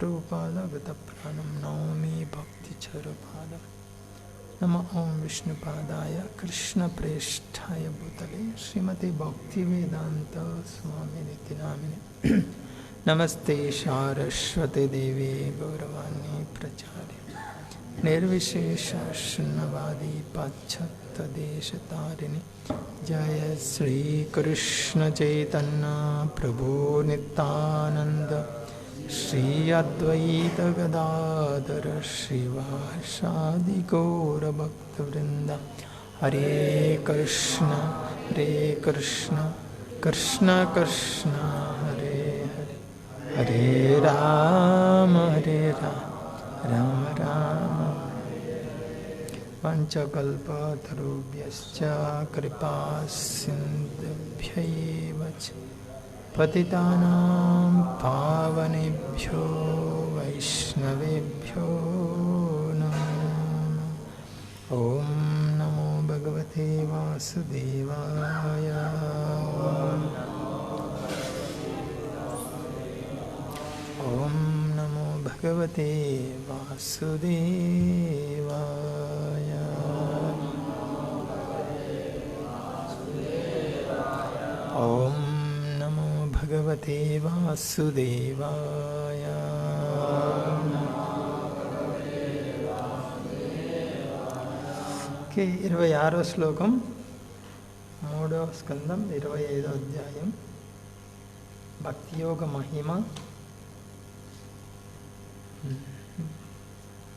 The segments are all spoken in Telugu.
स्वरूपादगतप्राणं नौमि भक्तिचरुपादं नमः ओं विष्णुपादाय कृष्णप्रेष्ठाय भूतले श्रीमते भक्तिवेदांत स्वामिनिति नामिने नमस्ते सारस्वते देवे गौरवाणी प्रचारे निर्विशेष शून्यवादी पाश्चात्यदेशतारिणि जय श्री कृष्ण चैतन्य प्रभु नित्यानंद श्री अद्वैत गदाधर श्रीवासादि गौर भक्तवृंद हरे कृष्ण कृष्ण कृष्ण हरे हरे हरे राम राम राम पंचकल्पतरुभ्यश्च कृपा सिन्धुभ्यैव च पतितानां पावनेभ्यो वैष्णवेभ्यो नमो ॐ नमो भगवते वासुदेवाय ॐ नमो भगवते वासुदेवाय ॐ नमो भगवते वासुदेवाय के 26వ శ్లోకం 3వ స్కందం 25వ అధ్యాయం భక్తి యోగ మహిమ.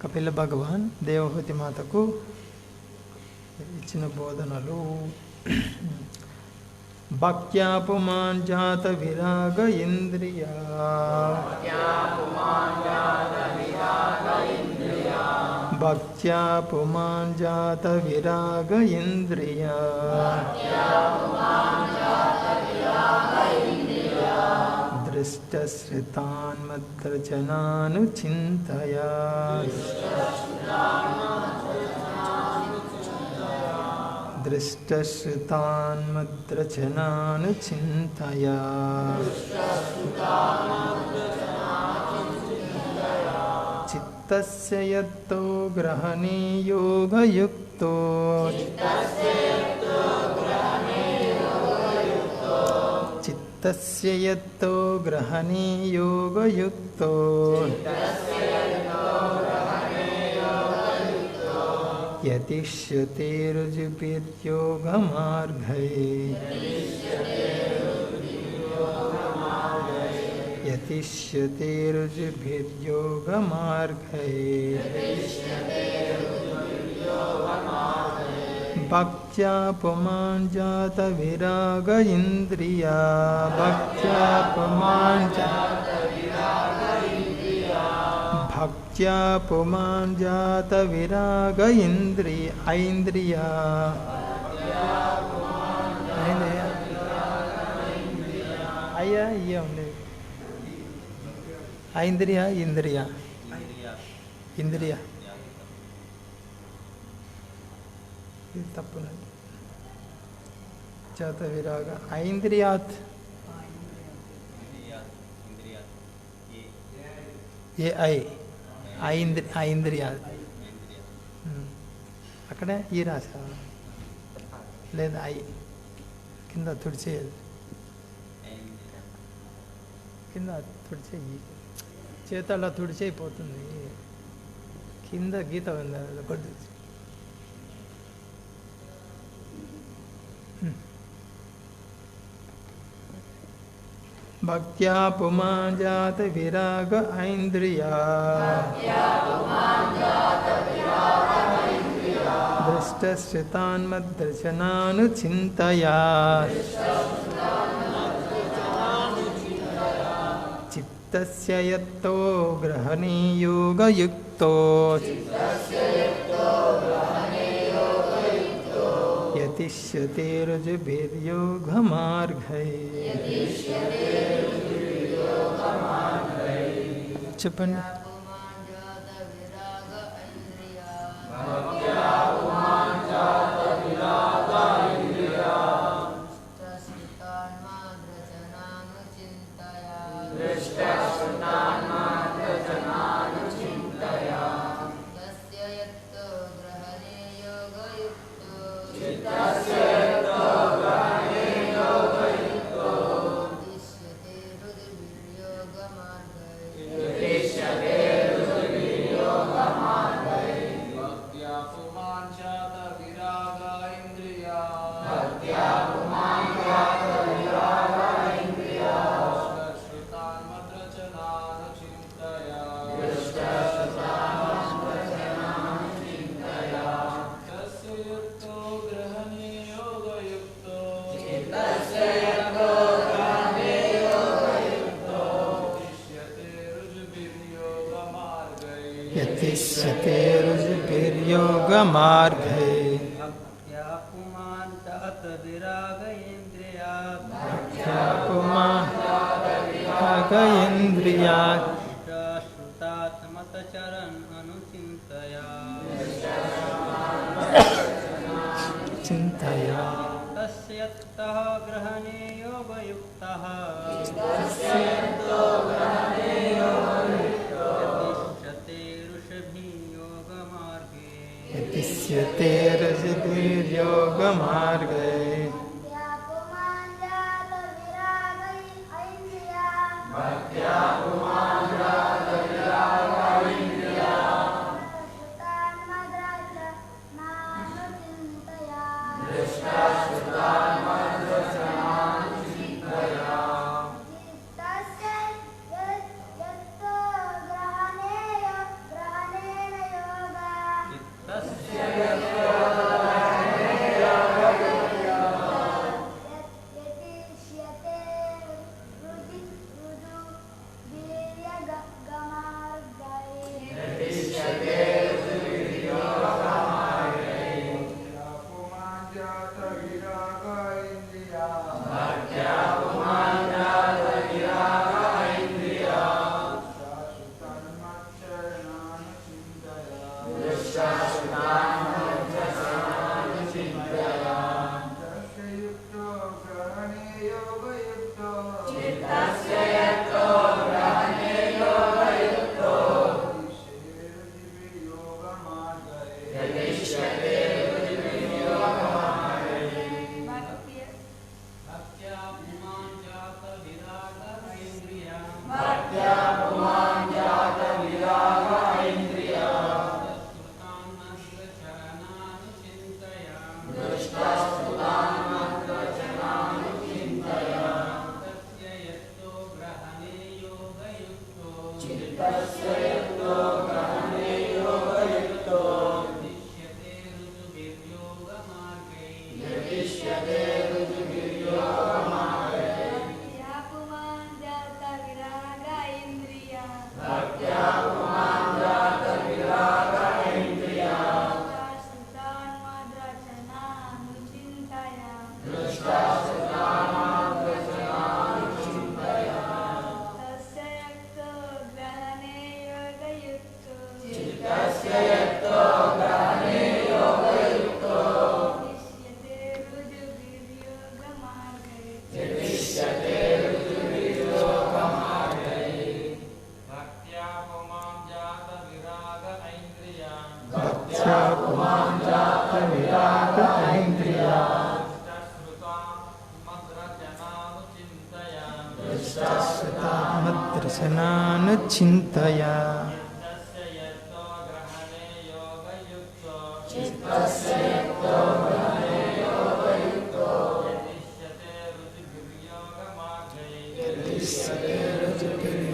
కపిల భగవాన్ దేవహూతి మాతకు ఇచ్చిన బోధనలు. భక్త్యా పుమాన్ జాత విరాగ ఇంద్రియా భక్త్యా పుమాన్ జాత విరాగ ఇంద్రియా దృష్టశ్రితాన్మద్రచనానుచింతయా దృష్టశ్రుతాన్మద్రచనానుచింతయా చిత్తస్య యత్తో గ్రహణీయోగయుక్తో చిత్తస్య యత్తో గ్రహణీయోగయుక్తో యతిష్యతే రుజుభిర్యోగమార్గై భక్త్యా పుమాన్ జాత విరాగ ఇంద్రియా భక్త్యా పుమాన్ జాత విరాగ ఐంద్రియా అయ్యా ఇయ్య ఉంది ఐంద్రియా ఇంద్రియా ఇది తప్పునండి. జాత విరాగ ఐంద్రియాత్ ఐంద్రియాత్ అక్కడే ఈ రాశా లేదా కింద తుడిచేది కింద తుడిచేయి చేతల్లో తుడిచేయిపోతుంది. కింద గీత ఉంది ఒకటి. భక్త్యా పుమాన్ జాత విరాగ ఐంద్రియా దృష్టశ్రితాన్మద్రచనానుచింతయా చిత్తస్య యత్తో గ్రహణీయోగయుక్తో యతిష్యతే రుజుభిర్యోగమార్గై. చెప్పండి. దృష్టశ్రుతాన్మద్రచనానుచింతయా यतिष्यते रुजुभिर्योगमार्गै भक्त्या पुमान् जात विरागेन्द्रियात् भक्त्या पुमान् श्रुतात् मतचरन् अनुचिन्तया चिन्तया तस्य यत्तः ग्रहणे योगयुक्तः यतिष्यते रुजुभिर्योगमार्गै चिन्तया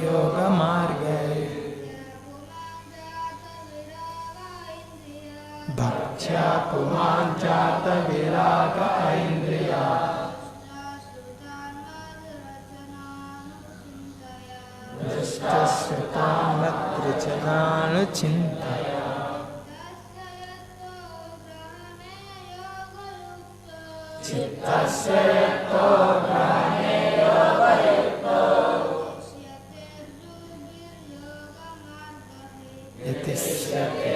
योगमार्गै भक्त्या पुमान् जात विराग ऐन्द्रिया दृष्टश्रुतामद्रचनानुचिन्तया चित्तस्य यतो ग्रहणे योगयुक्तो यतिष्यते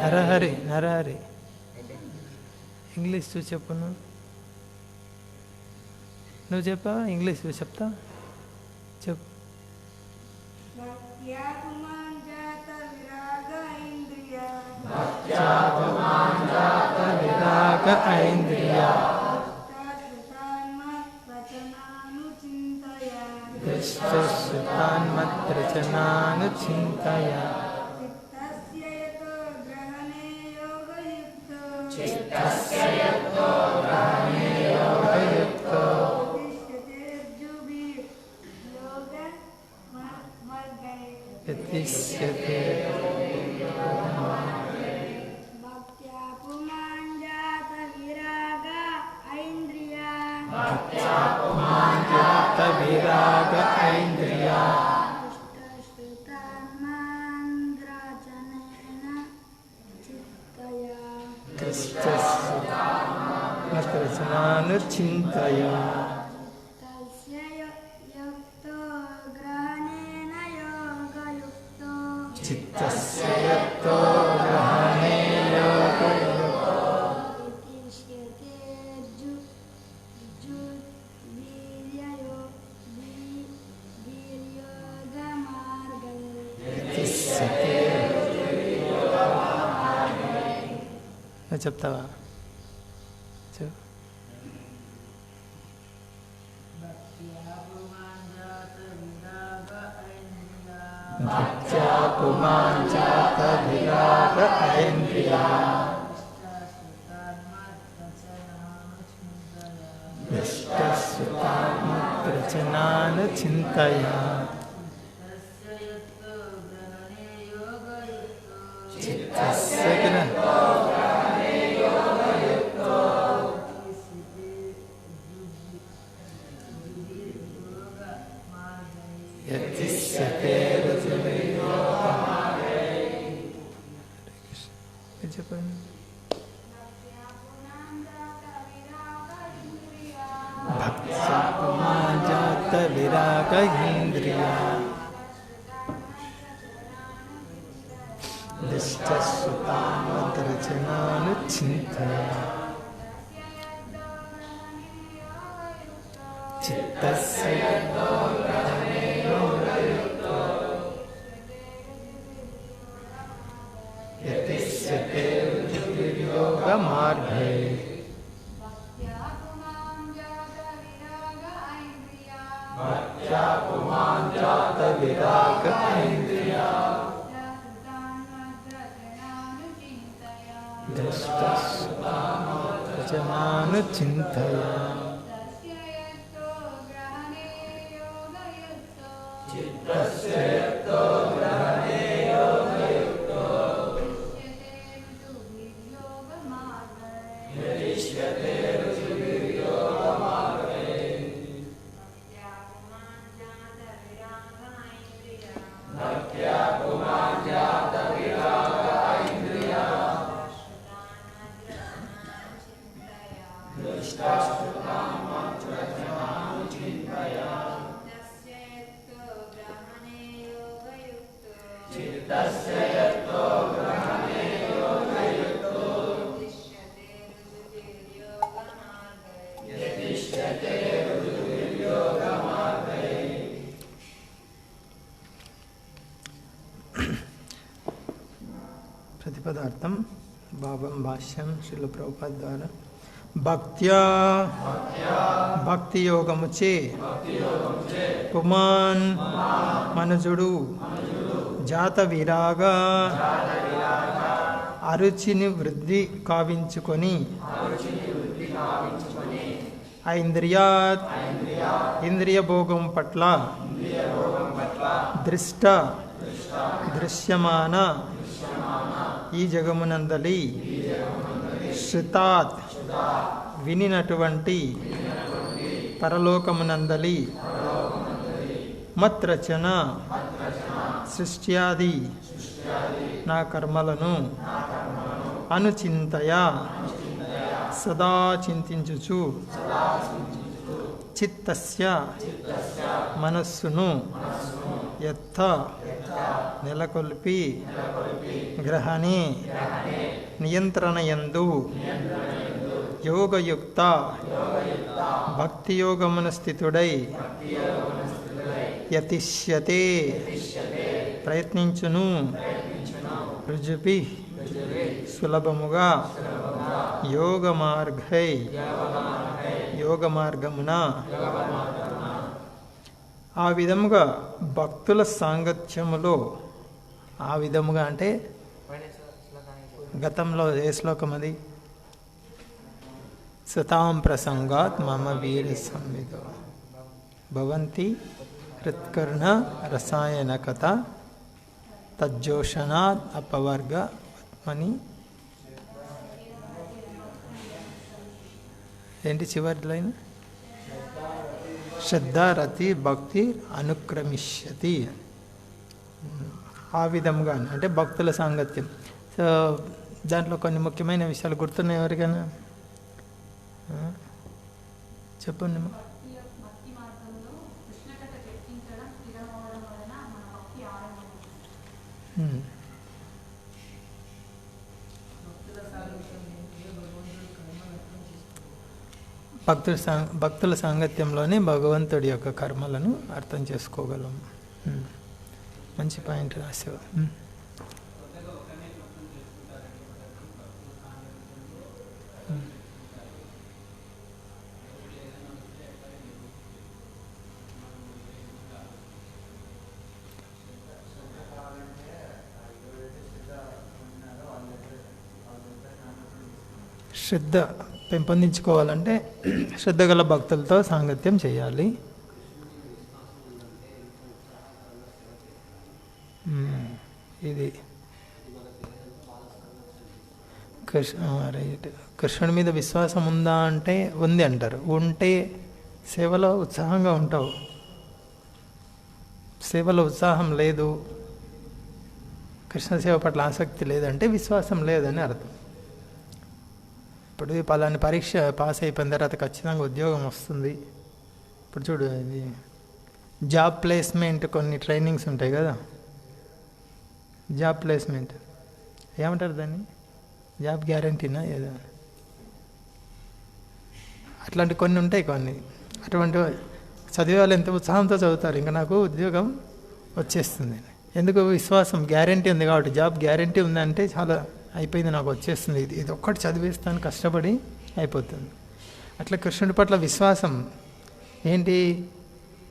నరహరి నరహరి ఇంగ్లీష్ చూసి చెప్పు నువ్వు చెప్పావా ఇంగ్లీష్ చెప్తా చెప్పు భక్త్యా పుమాన్ జాత విరాగ ఐంద్రియా దృష్టశ్రుతాన్మద్రచనానుచింతయ చిత్తస్య యతో గ్రహణే యోగయుక్తో యతిష్యతే విరాగ ఐంద్రియా దృష్టశ్రుతాన్మద్రచనానుచింతయ చిత్తస్య యతో గ్రహణే యోగయుక్తో యతిష్యతే. చెప్తావా? చెప్పు. భక్త్యా పుమాన్ జాత విరాగ ఐంద్రియా దృష్టశ్రుతాన్మద్రచనానుచింతయా చిత్తస్య యతిష్యతే చెప్పండి. భక్త్యా పుమాన్ జాత విరాగ ఇంద్రియా దృష్టశ్రుతాన్మద్రచనానుచింతయా చిత్తస్య యతో గ్రహణే యోగయుక్తో యతిష్యతే యోగమార్గే భక్త్యా పుమాన్ జాత విరాగ ఐంద్రియా దృష్టశ్రుతాన్మద్రచనానుచింతయా చిత్తస్య యతో గ్రహణే యోగయుక్తో యతిష్యతే యోగమార్గే భక్త్యా పుమాన్ జాత విరాగ ఐంద్రియా దృష్టశ్రుతాన్మద్రచనానుచింతయా చిత్తస్య యతో గ్రహణే యోగయుక్తో యతిష్యతే యోగమార్గే. ప్రతిపదార్థం భాష్యం శ్రీల ప్రభుపాద ద్వారా. భక్త్యా భక్తి యోగముచే పుమాన్ మనుజుడు జాత విరాగ అరుచిని వృద్ధి కావించుకొని ఐంద్రియాత్ ఇంద్రియ భోగం పట్ల దృశ్యమాన ఈ జగమునందలి శృతాత్ వినినటువంటి పరలోకమునందలి మత్రచన సృష్ట్యాది నా కర్మలను అనుచింతయ సదా చింతించుచు చిత్తస్య మనస్సును యత్థ నెలకొల్పి గ్రహణే నియంత్రణయందు యోగయుక్త భక్తియోగమున స్థితుడై యతిష్యతే ప్రయత్నించును రుజుపి సులభముగా యోగ మార్గై యోగ మార్గమున ఆ విధముగా భక్తుల సాంగత్యములో ఆ విధముగా అంటే గతంలో ఏ శ్లోకం అది సతాం ప్రసంగాత్ మమ వీర సంవిదో భవంతి హృత్కర్ణ రసాయన కథ తజ్జోషణాత్ అపవర్గ అని ఏంటి చివరి లైన్ శ్రద్ధారతి భక్తి అనుక్రమిష్యతి ఆ విధంగా అంటే భక్తుల సాంగత్యం. సో దాంట్లో కొన్ని ముఖ్యమైన విషయాలు గుర్తున్నాయి ఎవరికైనా చెప్పండి. భక్తుల సాంగత్యంలోనే భగవంతుడి యొక్క కర్మలను అర్థం చేసుకోగలం. మంచి పాయింట్ రాసేవా. శ్రద్ధ పెంపొందించుకోవాలంటే శ్రద్ధ గల భక్తులతో సాంగత్యం చేయాలి. ఇది రైట్. కృష్ణుడి మీద విశ్వాసం ఉందా అంటే ఉంది అంటారు. ఉంటే సేవలో ఉత్సాహంగా ఉంటావు. సేవలో ఉత్సాహం లేదు, కృష్ణ సేవ పట్ల ఆసక్తి లేదంటే విశ్వాసం లేదని అర్థం. ఇప్పుడు పలాని పరీక్ష పాస్ అయిపోయిన తర్వాత ఖచ్చితంగా ఉద్యోగం వస్తుంది. ఇప్పుడు చూడు, ఇది జాబ్ ప్లేస్మెంట్ కొన్ని ట్రైనింగ్స్ ఉంటాయి కదా, జాబ్ ప్లేస్మెంట్ ఏమంటారు దాన్ని, జాబ్ గ్యారంటీనా ఏదో అట్లాంటి కొన్ని ఉంటాయి. కొన్ని అటువంటి చదివే వాళ్ళు ఎంత ఉత్సాహంతో చదువుతారు, ఇంకా నాకు ఉద్యోగం వచ్చేస్తుంది. ఎందుకు? విశ్వాసం, గ్యారంటీ ఉంది కాబట్టి. జాబ్ గ్యారంటీ ఉందంటే చాలా అయిపోయింది, నాకు వచ్చేస్తుంది, ఇది ఒక్కటి చదివేస్తాను, కష్టపడి అయిపోతుంది. అట్లా కృష్ణుడి పట్ల విశ్వాసం ఏంటి?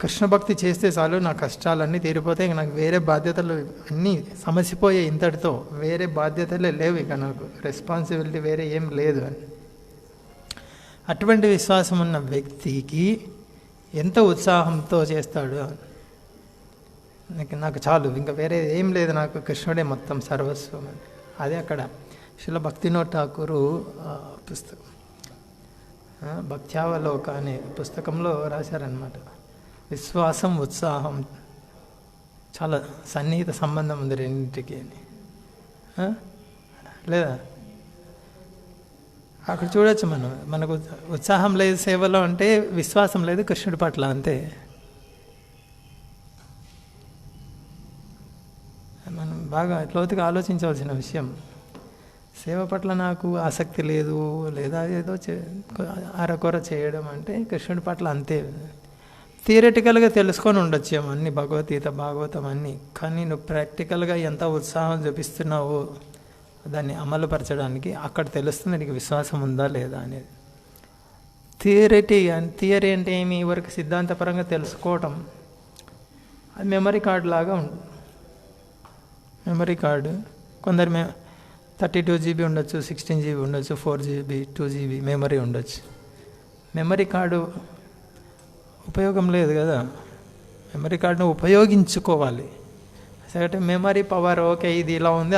కృష్ణ భక్తి చేస్తే చాలు, నా కష్టాలన్నీ తీరిపోతాయి, ఇక నాకు వేరే బాధ్యతలు అన్నీ సమసిపోయాయి, ఇంతటితో వేరే బాధ్యతలే లేవు, ఇక నాకు రెస్పాన్సిబిలిటీ వేరే ఏం లేదు అని. అటువంటి విశ్వాసం ఉన్న వ్యక్తికి ఎంత ఉత్సాహంతో చేస్తాడు, నాకు చాలు, ఇంకా వేరే ఏం లేదు, నాకు కృష్ణుడే మొత్తం సర్వస్వం అని. అదే అక్కడ శ్రీల భక్తినోద్ ఠాకూరు పుస్తకం భక్త్యావలోక అనే పుస్తకంలో రాశారనమాట. విశ్వాసం ఉత్సాహం చాలా సన్నిహిత సంబంధం ఉంది రెండింటికి అని. లేదా అక్కడ చూడొచ్చు మనకు ఉత్సాహం లేదు సేవలో అంటే విశ్వాసం లేదు కృష్ణుడి పట్ల, అంతే. మనం బాగా లోతుగా ఆలోచించవలసిన విషయం. సేవ పట్ల నాకు ఆసక్తి లేదు, లేదా ఏదో అరకొర చేయడం అంటే కృష్ణుడి పట్ల అంతే. థియరిటికల్గా తెలుసుకొని ఉండొచ్చేమో అన్ని, భగవద్గీత భాగవతం అన్నీ, కానీ నువ్వు ప్రాక్టికల్గా ఎంత ఉత్సాహం చూపిస్తున్నావో దాన్ని అమలుపరచడానికి అక్కడ తెలుస్తుంది నీకు విశ్వాసం ఉందా లేదా అనేది. థియరీ అంటే ఏమి? వరకు సిద్ధాంతపరంగా తెలుసుకోవటం, అది మెమరీ కార్డు లాగా ఉంటుంది. మెమరీ కార్డు కొందరు 32 GB ఉండొచ్చు, 16 GB ఉండొచ్చు, 4 GB 2 GB మెమరీ ఉండొచ్చు. మెమరీ కార్డు ఉపయోగం లేదు కదా, మెమరీ కార్డును ఉపయోగించుకోవాలి. సరే, మెమరీ పవర్ ఓకే, ఇది ఇలా ఉంది,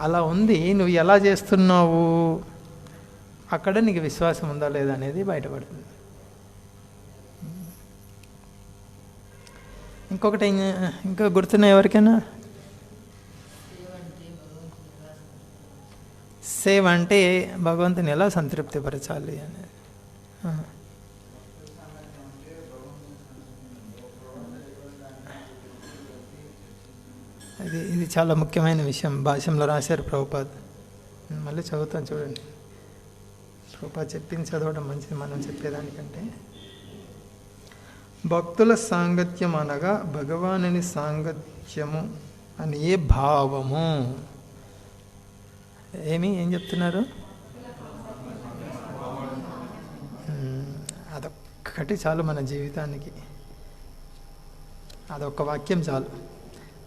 అలా ఉంది, నువ్వు ఎలా చేస్తున్నావు, అక్కడ నీకు విశ్వాసం ఉందా లేదా అనేది బయటపడుతుంది. ఇంకొకటి ఇంకా గుర్తున్నాయి ఎవరికైనా? సేవ అంటే భగవంతుని ఎలా సంతృప్తిపరచాలి అనేది. ఇది చాలా ముఖ్యమైన విషయం. భాష్యంలో రాశారు ప్రభుపాద్, మళ్ళీ చదువుతాను చూడండి. ప్రభుపాద్ చెప్పింది చదవడం మంచిది మనం చెప్పేదానికంటే. భక్తుల సాంగత్యం అనగా భగవానుని సాంగత్యము అనే భావము. ఏం చెప్తున్నారు? ఒక్కటి చాలు మన జీవితానికి. అదొక్క వాక్యం చాలు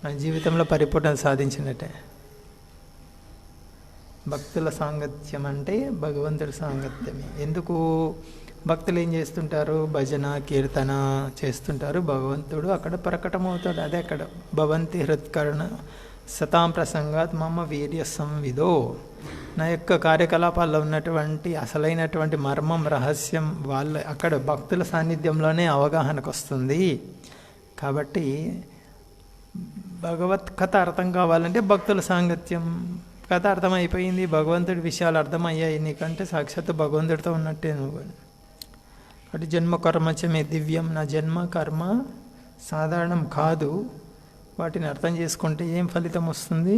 మన జీవితంలో పరిపూర్ణత సాధించినట్టే. భక్తుల సాంగత్యం అంటే భగవంతుడి సాంగత్యమే. ఎందుకు భక్తులు ఏం చేస్తుంటారు? భజన కీర్తన చేస్తుంటారు. భగవంతుడు అక్కడ ప్రకటమవుతాడు. అదే అక్కడ భవంతి హృత్కర్ణ సతాం ప్రసంగాత్ మమ వీర్య సంవిదో. నా యొక్క కార్యకలాపాల్లో ఉన్నటువంటి అసలైనటువంటి మర్మం రహస్యం వాళ్ళ అక్కడ భక్తుల సాన్నిధ్యంలోనే అవగాహనకు వస్తుంది. కాబట్టి భగవత్ కథ అర్థం కావాలంటే భక్తుల సాంగత్యం. కథ అర్థమైపోయింది, భగవంతుడి విషయాలు అర్థమయ్యాయి నీకంటే సాక్షాత్తు భగవంతుడితో ఉన్నట్టే నువ్వు. కాబట్టి జన్మ కర్మచమే దివ్యం. నా జన్మ కర్మ సాధారణం కాదు. వాటిని అర్థం చేసుకుంటే ఏం ఫలితం వస్తుంది?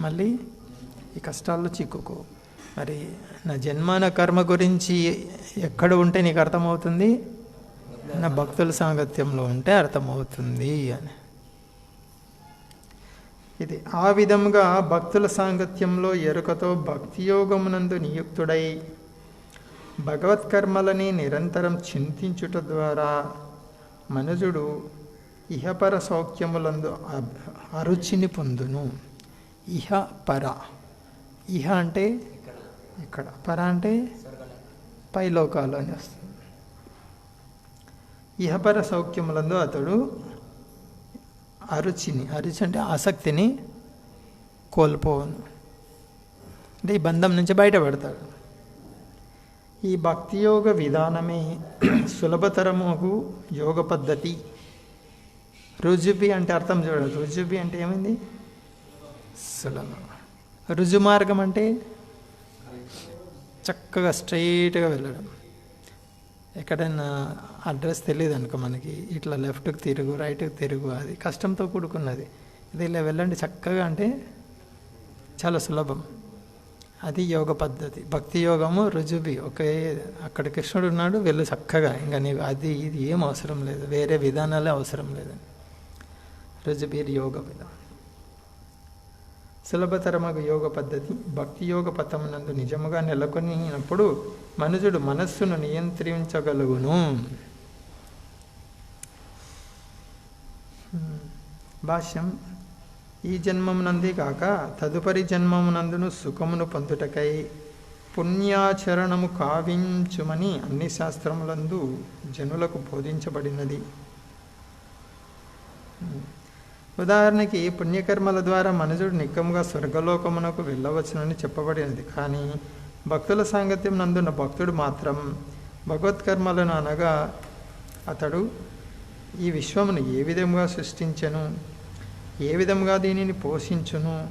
మళ్ళీ ఈ కష్టాల్లో చిక్కుకో. మరి నా జన్మ నా కర్మ గురించి ఎక్కడ ఉంటే నీకు అర్థమవుతుంది? నా భక్తుల సాంగత్యంలో ఉంటే అర్థమవుతుంది అని. ఇది ఆ విధంగా భక్తుల సాంగత్యంలో ఎరుకతో భక్తియోగమునందు నియుక్తుడై భగవత్కర్మలని నిరంతరం చింతించుట ద్వారా మనుజుడు ఇహపర సౌఖ్యములందు అరుచిని పొందును. ఇహ పర. ఇహ అంటే ఇక్కడ, పర అంటే పైలోకాలు అని వస్తుంది. ఇహపర సౌఖ్యములందు అతడు అరుచి అంటే ఆసక్తిని కోల్పోను. అంటే ఈ బంధం నుంచి బయటపడతాడు. ఈ భక్తి యోగ విధానమే సులభతరముకు యోగ పద్ధతి. రుజుబి అంటే అర్థం చూడాలి. రుజుబి అంటే ఏమైంది? సులభం. రుజు మార్గం అంటే చక్కగా స్ట్రైట్గా వెళ్ళడం. ఎక్కడైనా అడ్రస్ తెలియదు అనుకో మనకి, ఇట్లా లెఫ్ట్కి తిరుగు, రైట్కి తిరుగు, అది కష్టంతో కూడుకున్నది. ఇది ఇలా వెళ్ళండి చక్కగా అంటే చాలా సులభం. అది యోగ పద్ధతి. భక్తి యోగము రుజువి. ఒకే అక్కడ కృష్ణుడు ఉన్నాడు, వెళ్ళు చక్కగా, ఇంకా నీకు అది ఇది ఏం అవసరం లేదు, వేరే విధానాలే అవసరం లేదని. రుజుబీర్ యోగ విధానం. సులభతరమగు యోగ పద్ధతి భక్తి యోగ పథమునందు నిజముగా నెలకొనినప్పుడు మనుజుడు మనస్సును నియంత్రించగలుగును. భాష్యం. ఈ జన్మమునందే కాక తదుపరి జన్మమునందును సుఖమును పొందుటకై పుణ్యాచరణము కావించుమని అన్ని శాస్త్రములందు జనులకు బోధించబడినది. ఉదాహరణకి పుణ్యకర్మల ద్వారా మనుజుడు నిక్కముగా స్వర్గలోకమునకు వెళ్ళవచ్చునని చెప్పబడినది. కానీ భక్తుల సాంగత్యం నందున్న భక్తుడు మాత్రం భగవత్కర్మలను అనగా అతడు ఈ విశ్వమును ఏ విధముగా సృష్టించెను, ఏ విధముగా దీనిని పోషించును,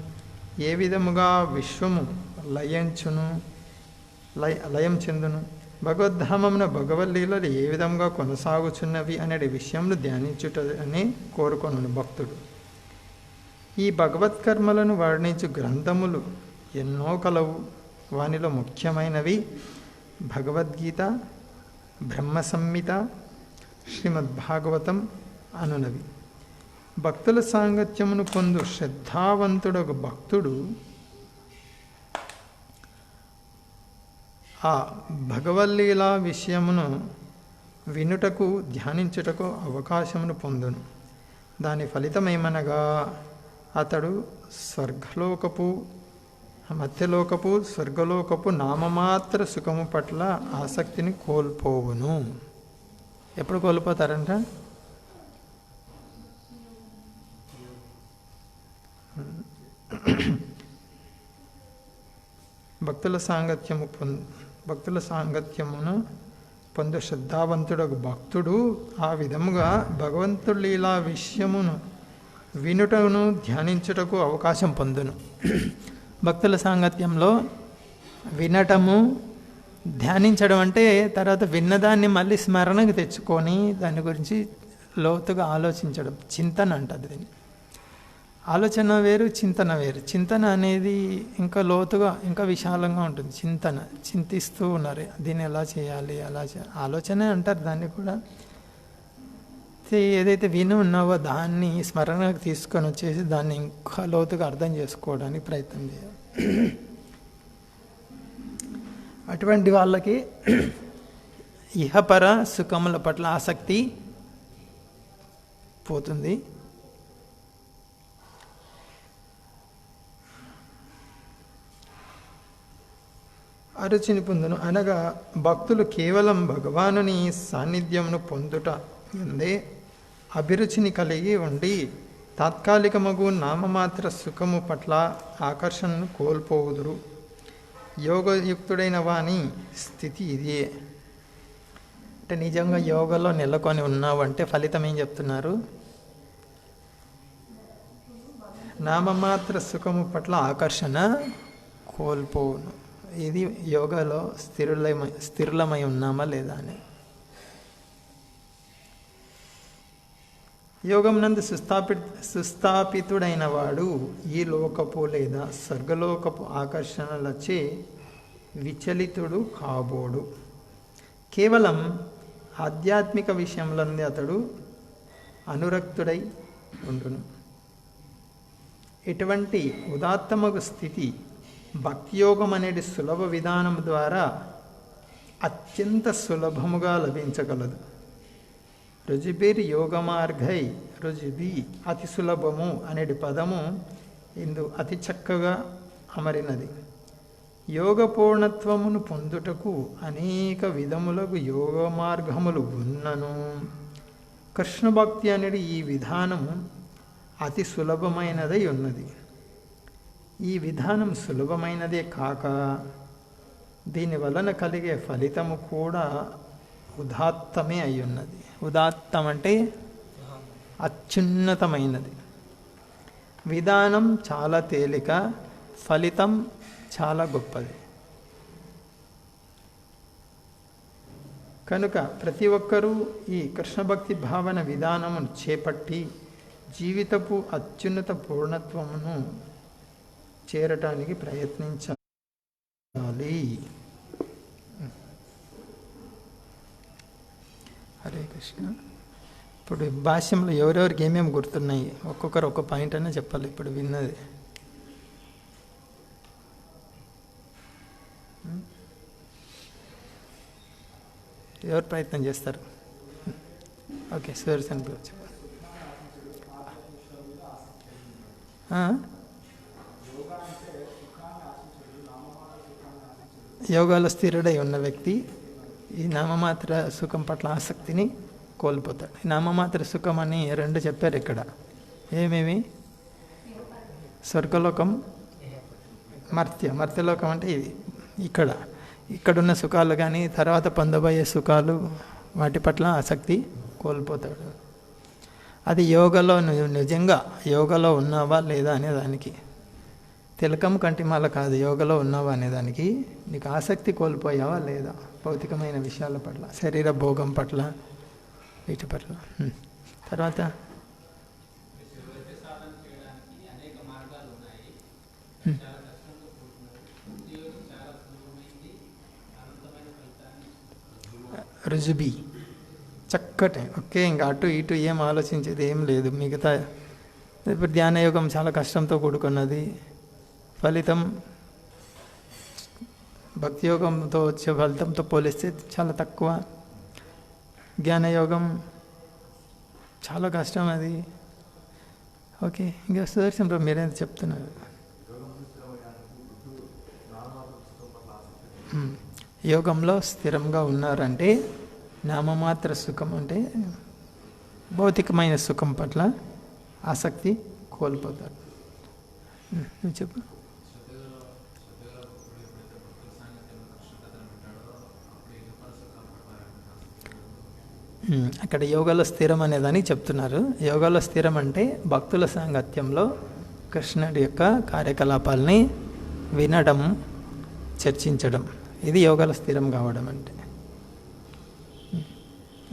ఏ విధముగా విశ్వము లయం చెందును, భగవద్ధామమున భగవద్లీలలు ఏ విధంగా కొనసాగుచున్నవి అనే విషయంలో ధ్యానించుటని కోరుకొను భక్తుడు. ఈ భగవత్కర్మలను వర్ణించు గ్రంథములు ఎన్నో కలవు. వానిలో ముఖ్యమైనవి భగవద్గీత, బ్రహ్మ సంహిత, శ్రీమద్భాగవతం అనునవి. భక్తుల సాంగత్యమును పొందు శ్రద్ధావంతుడొక భక్తుడు ఆ భగవల్లీలా విషయమును వినుటకు ధ్యానించుటకు అవకాశమును పొందును. దాని ఫలితమేమనగా అతడు మధ్యలోకపు స్వర్గలోకపు నామమాత్ర సుఖము పట్ల ఆసక్తిని కోల్పోవును. ఎప్పుడు కోల్పోతారంట? భక్తుల సాంగత్యమును పొందు శ్రద్ధావంతుడకు భక్తుడు ఆ విధముగా భగవంతుడు లీలా విషయమును వినుటను ధ్యానించుటకు అవకాశం పొందును. భక్తుల సాంగత్యంలో వినటము, ధ్యానించడం అంటే తర్వాత విన్నదాన్ని మళ్ళీ స్మరణకు తెచ్చుకొని దాని గురించి లోతుగా ఆలోచించడం. చింతన అంటది దీన్ని. ఆలోచన వేరు, చింతన వేరు. చింతన అనేది ఇంకా లోతుగా, ఇంకా విశాలంగా ఉంటుంది. చింతిస్తూ ఉన్నారు, దీన్ని ఎలా చేయాలి, ఆలోచనే అంటారు దాన్ని కూడా. ఏదైతే విని ఉన్నావో దాన్ని స్మరణకు తీసుకొని వచ్చేసి దాన్ని ఇంకా లోతుగా అర్థం చేసుకోవడానికి ప్రయత్నం చేయాలి. అటువంటి వాళ్ళకి ఇహపర సుఖముల పట్ల ఆసక్తి పోతుంది. అరుచిని పొందును అనగా భక్తులు కేవలం భగవానుని సాన్నిధ్యమును పొందుట ఎందే అభిరుచిని కలిగి ఉండి తాత్కాలికమగు నామమాత్ర సుఖము పట్ల ఆకర్షణను కోల్పోవుదురు. యోగయుక్తుడైన వాని స్థితి ఇదే. అంటే నిజంగా యోగలో నెలకొని ఉన్నావంటే ఫలితం ఏం చెప్తున్నారు? నామమాత్ర సుఖము పట్ల ఆకర్షణ కోల్పోవును. ఇది యోగాలో స్థిరులమై ఉన్నామా లేదా అని. యోగం నందు సుస్థాపితుడైన వాడు ఈ లోకపు లేదా స్వర్గలోకపు ఆకర్షణలచే విచలితుడు కాబోడు. కేవలం ఆధ్యాత్మిక విషయంలోనే అతడు అనురక్తుడై ఉండును. ఇటువంటి ఉదాత్తమగు స్థితి భక్తియోగం అనేది సులభ విధానం ద్వారా అత్యంత సులభముగా లభించగలదు. రుజుబిర్ యోగమార్గై రుజుబి అతి సులభము అనేది పదము ఇందు అతి చక్కగా అమరినది. యోగ పూర్ణత్వమును పొందుటకు అనేక విధములకు యోగ మార్గములు ఉన్నను. కృష్ణ భక్తి అనేది ఈ విధానము అతి సులభమైనదై ఉన్నది. ఈ విధానం సులభమైనదే కాక దీని వలన కలిగే ఫలితము కూడా ఉదాత్తమే అయి ఉన్నది. ఉదాత్తం అంటే అత్యున్నతమైనది. విధానం చాలా తేలిక, ఫలితం చాలా గొప్పది. కనుక ప్రతి ఒక్కరూ ఈ కృష్ణ భక్తి భావన విధానమును చేపట్టి జీవితపు అత్యున్నత పూర్ణత్వమును చేరటానికి ప్రయత్నించాలి. హరే కృష్ణ. ఇప్పుడు భాష్యంలో ఎవరెవరికి ఏమేమి గుర్తున్నాయి ఒక్కొక్కరు ఒక్క పాయింట్ అయినా చెప్పాలి. ఇప్పుడు విన్నది ఎవరు ప్రయత్నం చేస్తారు? ఓకే, సుదర్శన్ చెప్పండి. యోగాలో స్థిరుడై ఉన్న వ్యక్తి ఈ నామమాత్ర సుఖం పట్ల ఆసక్తిని కోల్పోతాడు. ఈ నామమాత్ర సుఖం అని రెండు చెప్పారు ఇక్కడ. ఏమేమి? స్వర్గలోకం, మర్త్యలోకం అంటే ఇది ఇక్కడున్న సుఖాలు కానీ తర్వాత పొందబోయే సుఖాలు వాటి పట్ల ఆసక్తి కోల్పోతాడు. అది యోగలో నిజంగా యోగలో ఉన్నావా లేదా అనేదానికి, తిలకం కంటిమాల కాదు, యోగలో ఉన్నావా అనేదానికి నీకు ఆసక్తి కోల్పోయావా లేదా భౌతికమైన విషయాల పట్ల, శరీర భోగం పట్ల, వీటి పట్ల. తర్వాత రుజుబీ చక్కటే. ఓకే, ఇంకా అటు ఇటు ఏం ఆలోచించేది ఏం లేదు. మిగతా ఇప్పుడు ధ్యానయోగం చాలా కష్టంతో కూడుకున్నది. ఫలితం భక్తి యోగంతో వచ్చే ఫలితంతో పోలిస్తే చాలా తక్కువ. జ్ఞానయోగం చాలా కష్టం అది. ఓకే, ఇంకా సుదర్శన్ రావు మీరేం చెప్తున్నారు? యోగంలో స్థిరంగా ఉన్నారంటే నామమాత్ర సుఖం అంటే భౌతికమైన సుఖం పట్ల ఆసక్తి కోల్పోతారు. నువ్వు చెప్పు. అక్కడ యోగాలో స్థిరం అనేదని చెప్తున్నారు. యోగాలో స్థిరం అంటే భక్తుల సాంగత్యంలో కృష్ణుడి యొక్క కార్యకలాపాలని వినడం, చర్చించడం, ఇది యోగాలో స్థిరం కావడం అంటే.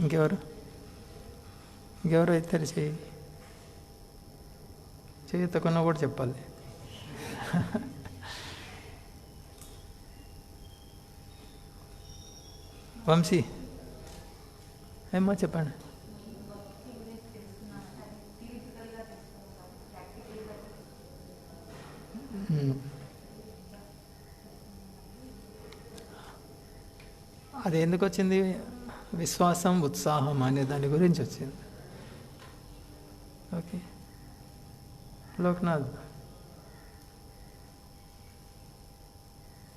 ఇంకెవరు అయితే చేయతకున్నా కూడా చెప్పాలి. వంశీ ఏమో చెప్పండి. అది ఎందుకు వచ్చింది? విశ్వాసం, ఉత్సాహం అనే దాని గురించి వచ్చింది. ఓకే, లోక్నాథ్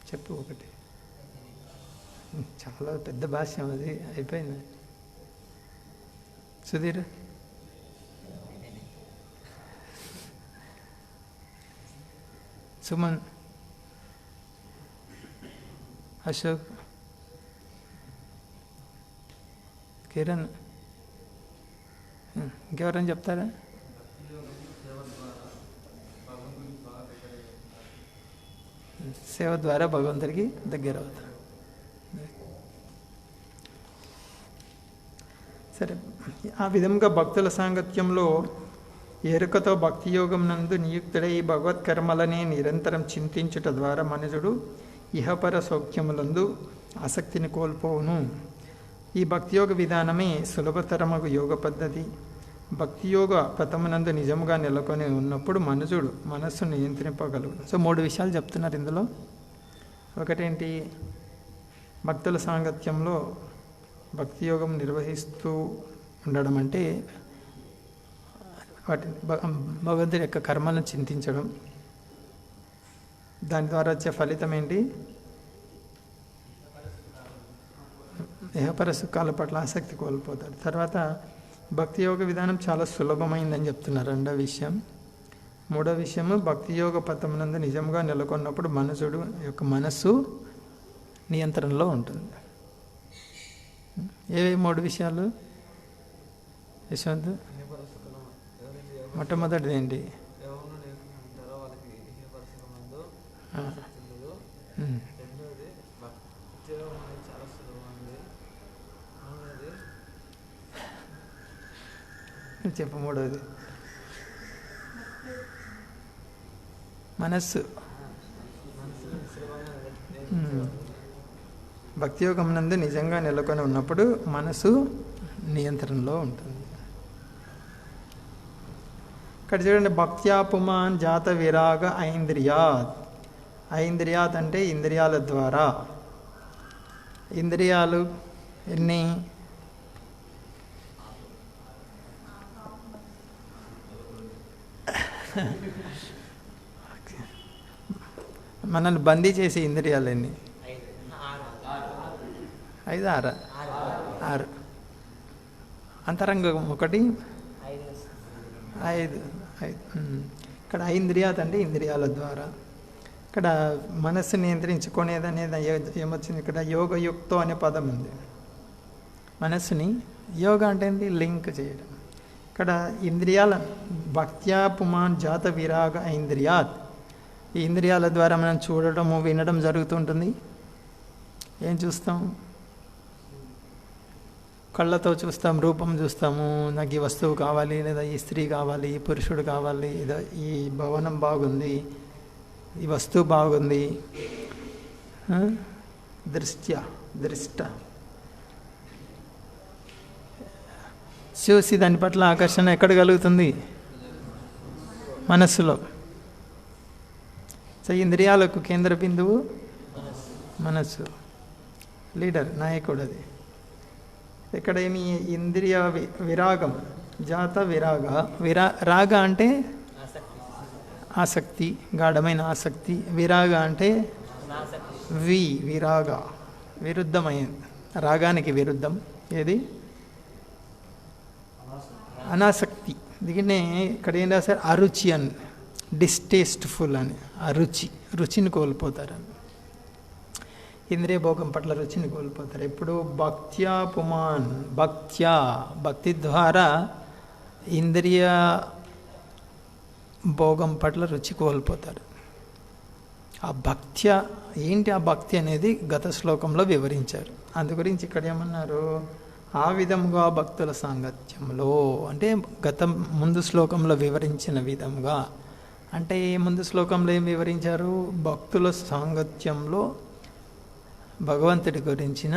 చెప్పు ఒకటి. చాలా పెద్ద భాష్యం అది, అయిపోయింది. సుధీర్ సుమన్ అశోక్ కిరణ్ ఇంకెవరైనా చెప్తారా? సేవ ద్వారా భగవంతుడికి దగ్గర అవుతాం. సరే, ఆ విధంగా భక్తుల సాంగత్యంలో ఎరుకతో భక్తి యోగం నందు నియుక్తుడై భగవత్కర్మలనే నిరంతరం చింతించుట ద్వారా మనుషుడు ఇహపర సౌఖ్యములందు ఆసక్తిని కోల్పోవును. ఈ భక్తియోగ విధానమే సులభతరమగు యోగ పద్ధతి. భక్తియోగ పథమునందు నిజముగా నెలకొని ఉన్నప్పుడు మనుషుడు మనస్సు నియంత్రింపగలడు. సో 3 విషయాలు చెప్తున్నారు ఇందులో. ఒకటేంటి? భక్తుల సాంగత్యంలో భక్తియోగం నిర్వహిస్తూ ఉండడం అంటే వాటి భగవంతుడి యొక్క కర్మలను చింతించడం. దాని ద్వారా వచ్చే ఫలితం ఏంటి? ఇహపర సుఖాల పట్ల ఆసక్తి కోల్పోతాడు. తర్వాత భక్తి యోగ విధానం చాలా సులభమైందని చెప్తున్నారు, 2వ విషయం. 3వ విషయము, భక్తి యోగ పథమునందు నిజంగా నెలకొన్నప్పుడు మనుషుడు యొక్క మనస్సు నియంత్రణలో ఉంటుంది. ఏవే 3 విషయాలు యశ్వంత్? మొట్టమొదటిది ఏంటి? చెప్పు 3వది. మనస్సు. భక్తియోగం నందు నిజంగా నెలకొని ఉన్నప్పుడు మనసు నియంత్రణలో ఉంటుంది. ఇక్కడ చూడండి, భక్త్యా పుమాన్ జాత విరాగ ఐంద్రియాత్. ఐంద్రియాత్ అంటే ఇంద్రియాల ద్వారా. ఇంద్రియాలు ఎన్ని? మనల్ని బందీ చేసే ఇంద్రియాలు ఎన్ని? 5, 6. అంతరంగం 1, 5. ఇక్కడ ఐంద్రియాత్ అంటే ఇంద్రియాల ద్వారా. ఇక్కడ మనస్సు నియంత్రించుకునేది అనేది ఏమొచ్చింది? ఇక్కడ యోగయుక్తో అనే పదం ఉంది. మనస్సుని యోగ అంటే ఏంటి? లింక్ చేయడం. ఇక్కడ ఇంద్రియాల భక్త్యా పుమాన్ జాత విరాగ ఐంద్రియాత్. ఈ ఇంద్రియాల ద్వారా మనం చూడటము, వినడం జరుగుతుంటుంది. ఏం చూస్తాం? కళ్ళతో చూస్తాం, రూపం చూస్తాము. నాకు ఈ వస్తువు కావాలి, లేదా ఈ స్త్రీ కావాలి, ఈ పురుషుడు కావాలి, లేదా ఈ భవనం బాగుంది, ఈ వస్తువు బాగుంది. దృష్ట చూసి దాని పట్ల ఆకర్షణ ఎక్కడ కలుగుతుంది? మనస్సులో. సో ఇంద్రియాలకు కేంద్ర బిందువు మనస్సు. లీడర్, నాయకుడు అది. ఇక్కడ ఏమి? ఇంద్రియ విరాగం, జాత విరాగ. రాగ అంటే ఆసక్తి, గాఢమైన ఆసక్తి. విరాగ అంటే విరాగ, విరుద్ధమైంది. రాగానికి విరుద్ధం ఏది? అనాసక్తి. దీన్నే ఇక్కడ ఏం రాశారు? అరుచి అని, డిస్టేస్ట్ఫుల్ అని. అరుచి, రుచిని కోల్పోతారని. ఇంద్రియ భోగం పట్ల రుచిని కోల్పోతారు. ఎప్పుడు? భక్త్యా పుమాన్. భక్తి ద్వారా ఇంద్రియ భోగం పట్ల రుచి కోల్పోతారు. ఆ భక్త్య ఏంటి? ఆ భక్తి అనేది గత శ్లోకంలో వివరించారు. అందు గురించి ఇక్కడ ఏమన్నారు? ఆ విధముగా భక్తుల సాంగత్యంలో అంటే ముందు శ్లోకంలో వివరించిన విధంగా. అంటే ముందు శ్లోకంలో ఏం వివరించారు? భక్తుల సాంగత్యంలో భగవంతుడి గురించిన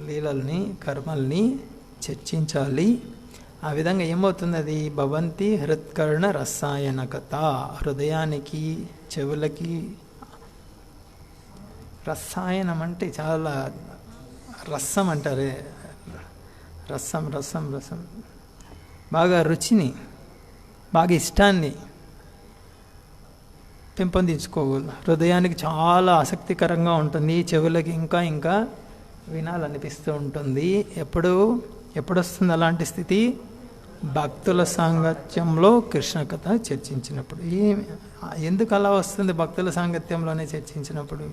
లీలల్ని, కర్మల్ని చర్చించాలి. ఆ విధంగా ఏమవుతుంది? అది భవంతి హృత్కర్ణ రసాయనకత. హృదయానికి, చెవులకి రసాయనం అంటే చాలా రసం అంటారే, రసం రసం రసం బాగా రుచిని, బాగా ఇష్టాన్ని పెంపొందించుకోవాలి. హృదయానికి చాలా ఆసక్తికరంగా ఉంటుంది, చెవులకి ఇంకా ఇంకా వినాలనిపిస్తూ ఉంటుంది. ఎప్పుడు వస్తుంది అలాంటి స్థితి? భక్తుల సాంగత్యంలో కృష్ణ కథ చర్చించినప్పుడు. ఎందుకు అలా వస్తుంది? భక్తుల సాంగత్యంలోనే చర్చించినప్పుడు.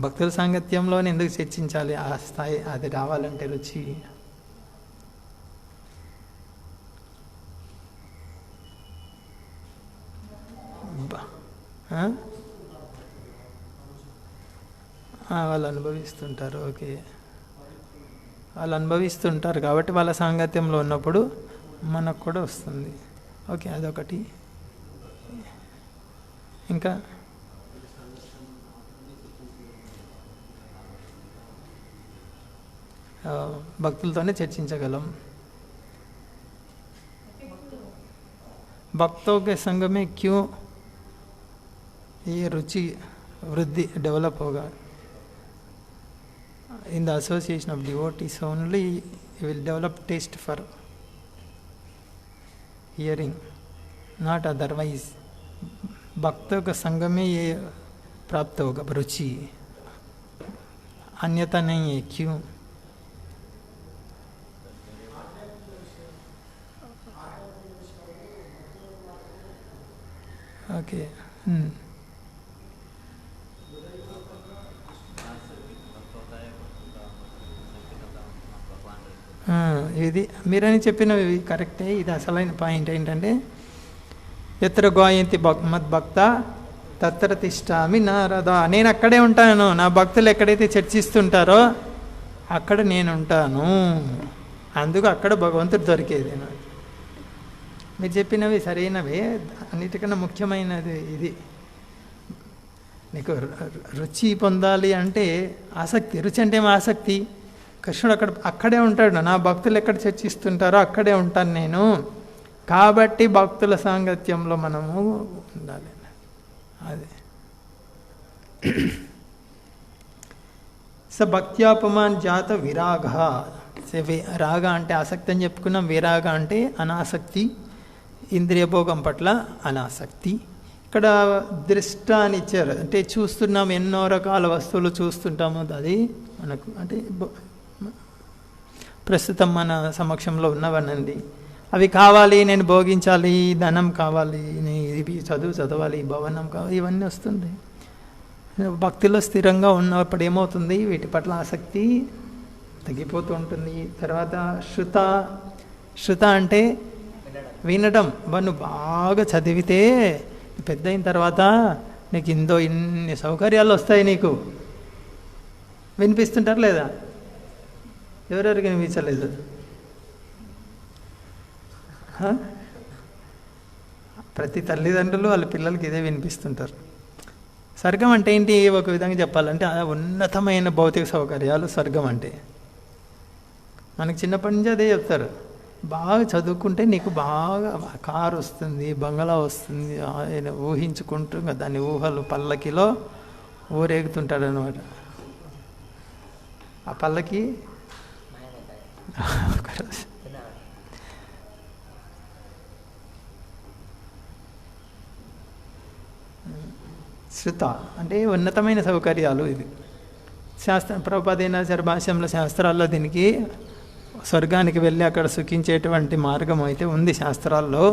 భక్తుల సాంగత్యంలోనే ఎందుకు చర్చించాలి? ఆ స్థాయి అది రావాలంటే రుచి. వాళ్ళు అనుభవిస్తుంటారు. ఓకే, వాళ్ళు అనుభవిస్తుంటారు కాబట్టి వాళ్ళ సాంగత్యంలో ఉన్నప్పుడు మనకు కూడా వస్తుంది. ఓకే, అదొకటి. ఇంకా భక్తులతోనే చర్చించగలం. भक्तों के संग में क्यों ये रुचि वृद्धि डेवलप होगा? In the association of devotees only you will develop taste for hearing, not otherwise. भक्तों के संग में ये प्राप्त होगा रुचि, अन्यथा नहीं है. क्यों? ఓకే, ఇది మీరని చెప్పినవి కరెక్టే. ఇది అసలైన పాయింట్ ఏంటంటే, ఎత్ర గోయంతి మద్భక్త తత్ర తిష్టామి నారద. నేను అక్కడే ఉంటాను, నా భక్తులు ఎక్కడైతే చర్చిస్తుంటారో అక్కడ నేను ఉంటాను. అందుకు అక్కడ భగవంతుడు దొరికేది. మీరు చెప్పినవి సరైనవే. అన్నిటికన్నా ముఖ్యమైనది ఇది. నీకు రుచి పొందాలి అంటే ఆసక్తి. రుచి అంటే ఏమో ఆసక్తి. కృష్ణుడు అక్కడే ఉంటాడు. నా భక్తులు ఎక్కడ చర్చిస్తుంటారో అక్కడే ఉంటాను నేను. కాబట్టి భక్తుల సాంగత్యంలో మనము ఉండాలి. అదే స భక్త్యాపమాన్ జాత విరాగ. రాగ అంటే ఆసక్తి అని చెప్పుకున్నాం. విరాగ అంటే అనాసక్తి, ఇంద్రియ భోగం పట్ల అనాసక్తి. ఇక్కడ దృష్ట అని ఇచ్చారు. అంటే చూస్తున్నాం, ఎన్నో రకాల వస్తువులు చూస్తుంటాము. అది మనకు అంటే ప్రస్తుతం మన సమక్షంలో ఉన్నవనండి. అవి కావాలి, నేను భోగించాలి, ధనం కావాలి, ఇవి చదవాలి, భవనం కావాలి, ఇవన్నీ వస్తుంది. భక్తిలో స్థిరంగా ఉన్నప్పుడు ఏమవుతుంది? వీటి పట్ల ఆసక్తి తగ్గిపోతూ ఉంటుంది. తర్వాత శృత అంటే వినడం. నువ్వు బాగా చదివితే పెద్ద అయిన తర్వాత నీకు ఇన్ని సౌకర్యాలు వస్తాయి. నీకు వినిపిస్తుంటారు లేదా? ఎవరెవరికి వినిపించలేదు? ప్రతి తల్లిదండ్రులు వాళ్ళ పిల్లలకి ఇదే వినిపిస్తుంటారు. స్వర్గం అంటే ఏంటి? ఒక విధంగా చెప్పాలంటే ఉన్నతమైన భౌతిక సౌకర్యాలు స్వర్గం అంటే. మనకి చిన్నప్పటి నుంచి అదే చెప్తారు. బాగా చదువుకుంటే నీకు బాగా కారు వస్తుంది, బంగళా వస్తుంది. ఆయన ఊహించుకుంటూ దాని ఊహలు పల్లకిలో ఊరేగుతుంటాడు అనమాట. ఆ పల్లకి శృత అంటే ఉన్నతమైన సౌకర్యాలు. ఇది ప్రభుపాదైనా సరే భాష్యంలో శాస్త్రాల్లో దీనికి స్వర్గానికి వెళ్ళి అక్కడ సుఖించేటువంటి మార్గం అయితే ఉంది శాస్త్రాల్లో.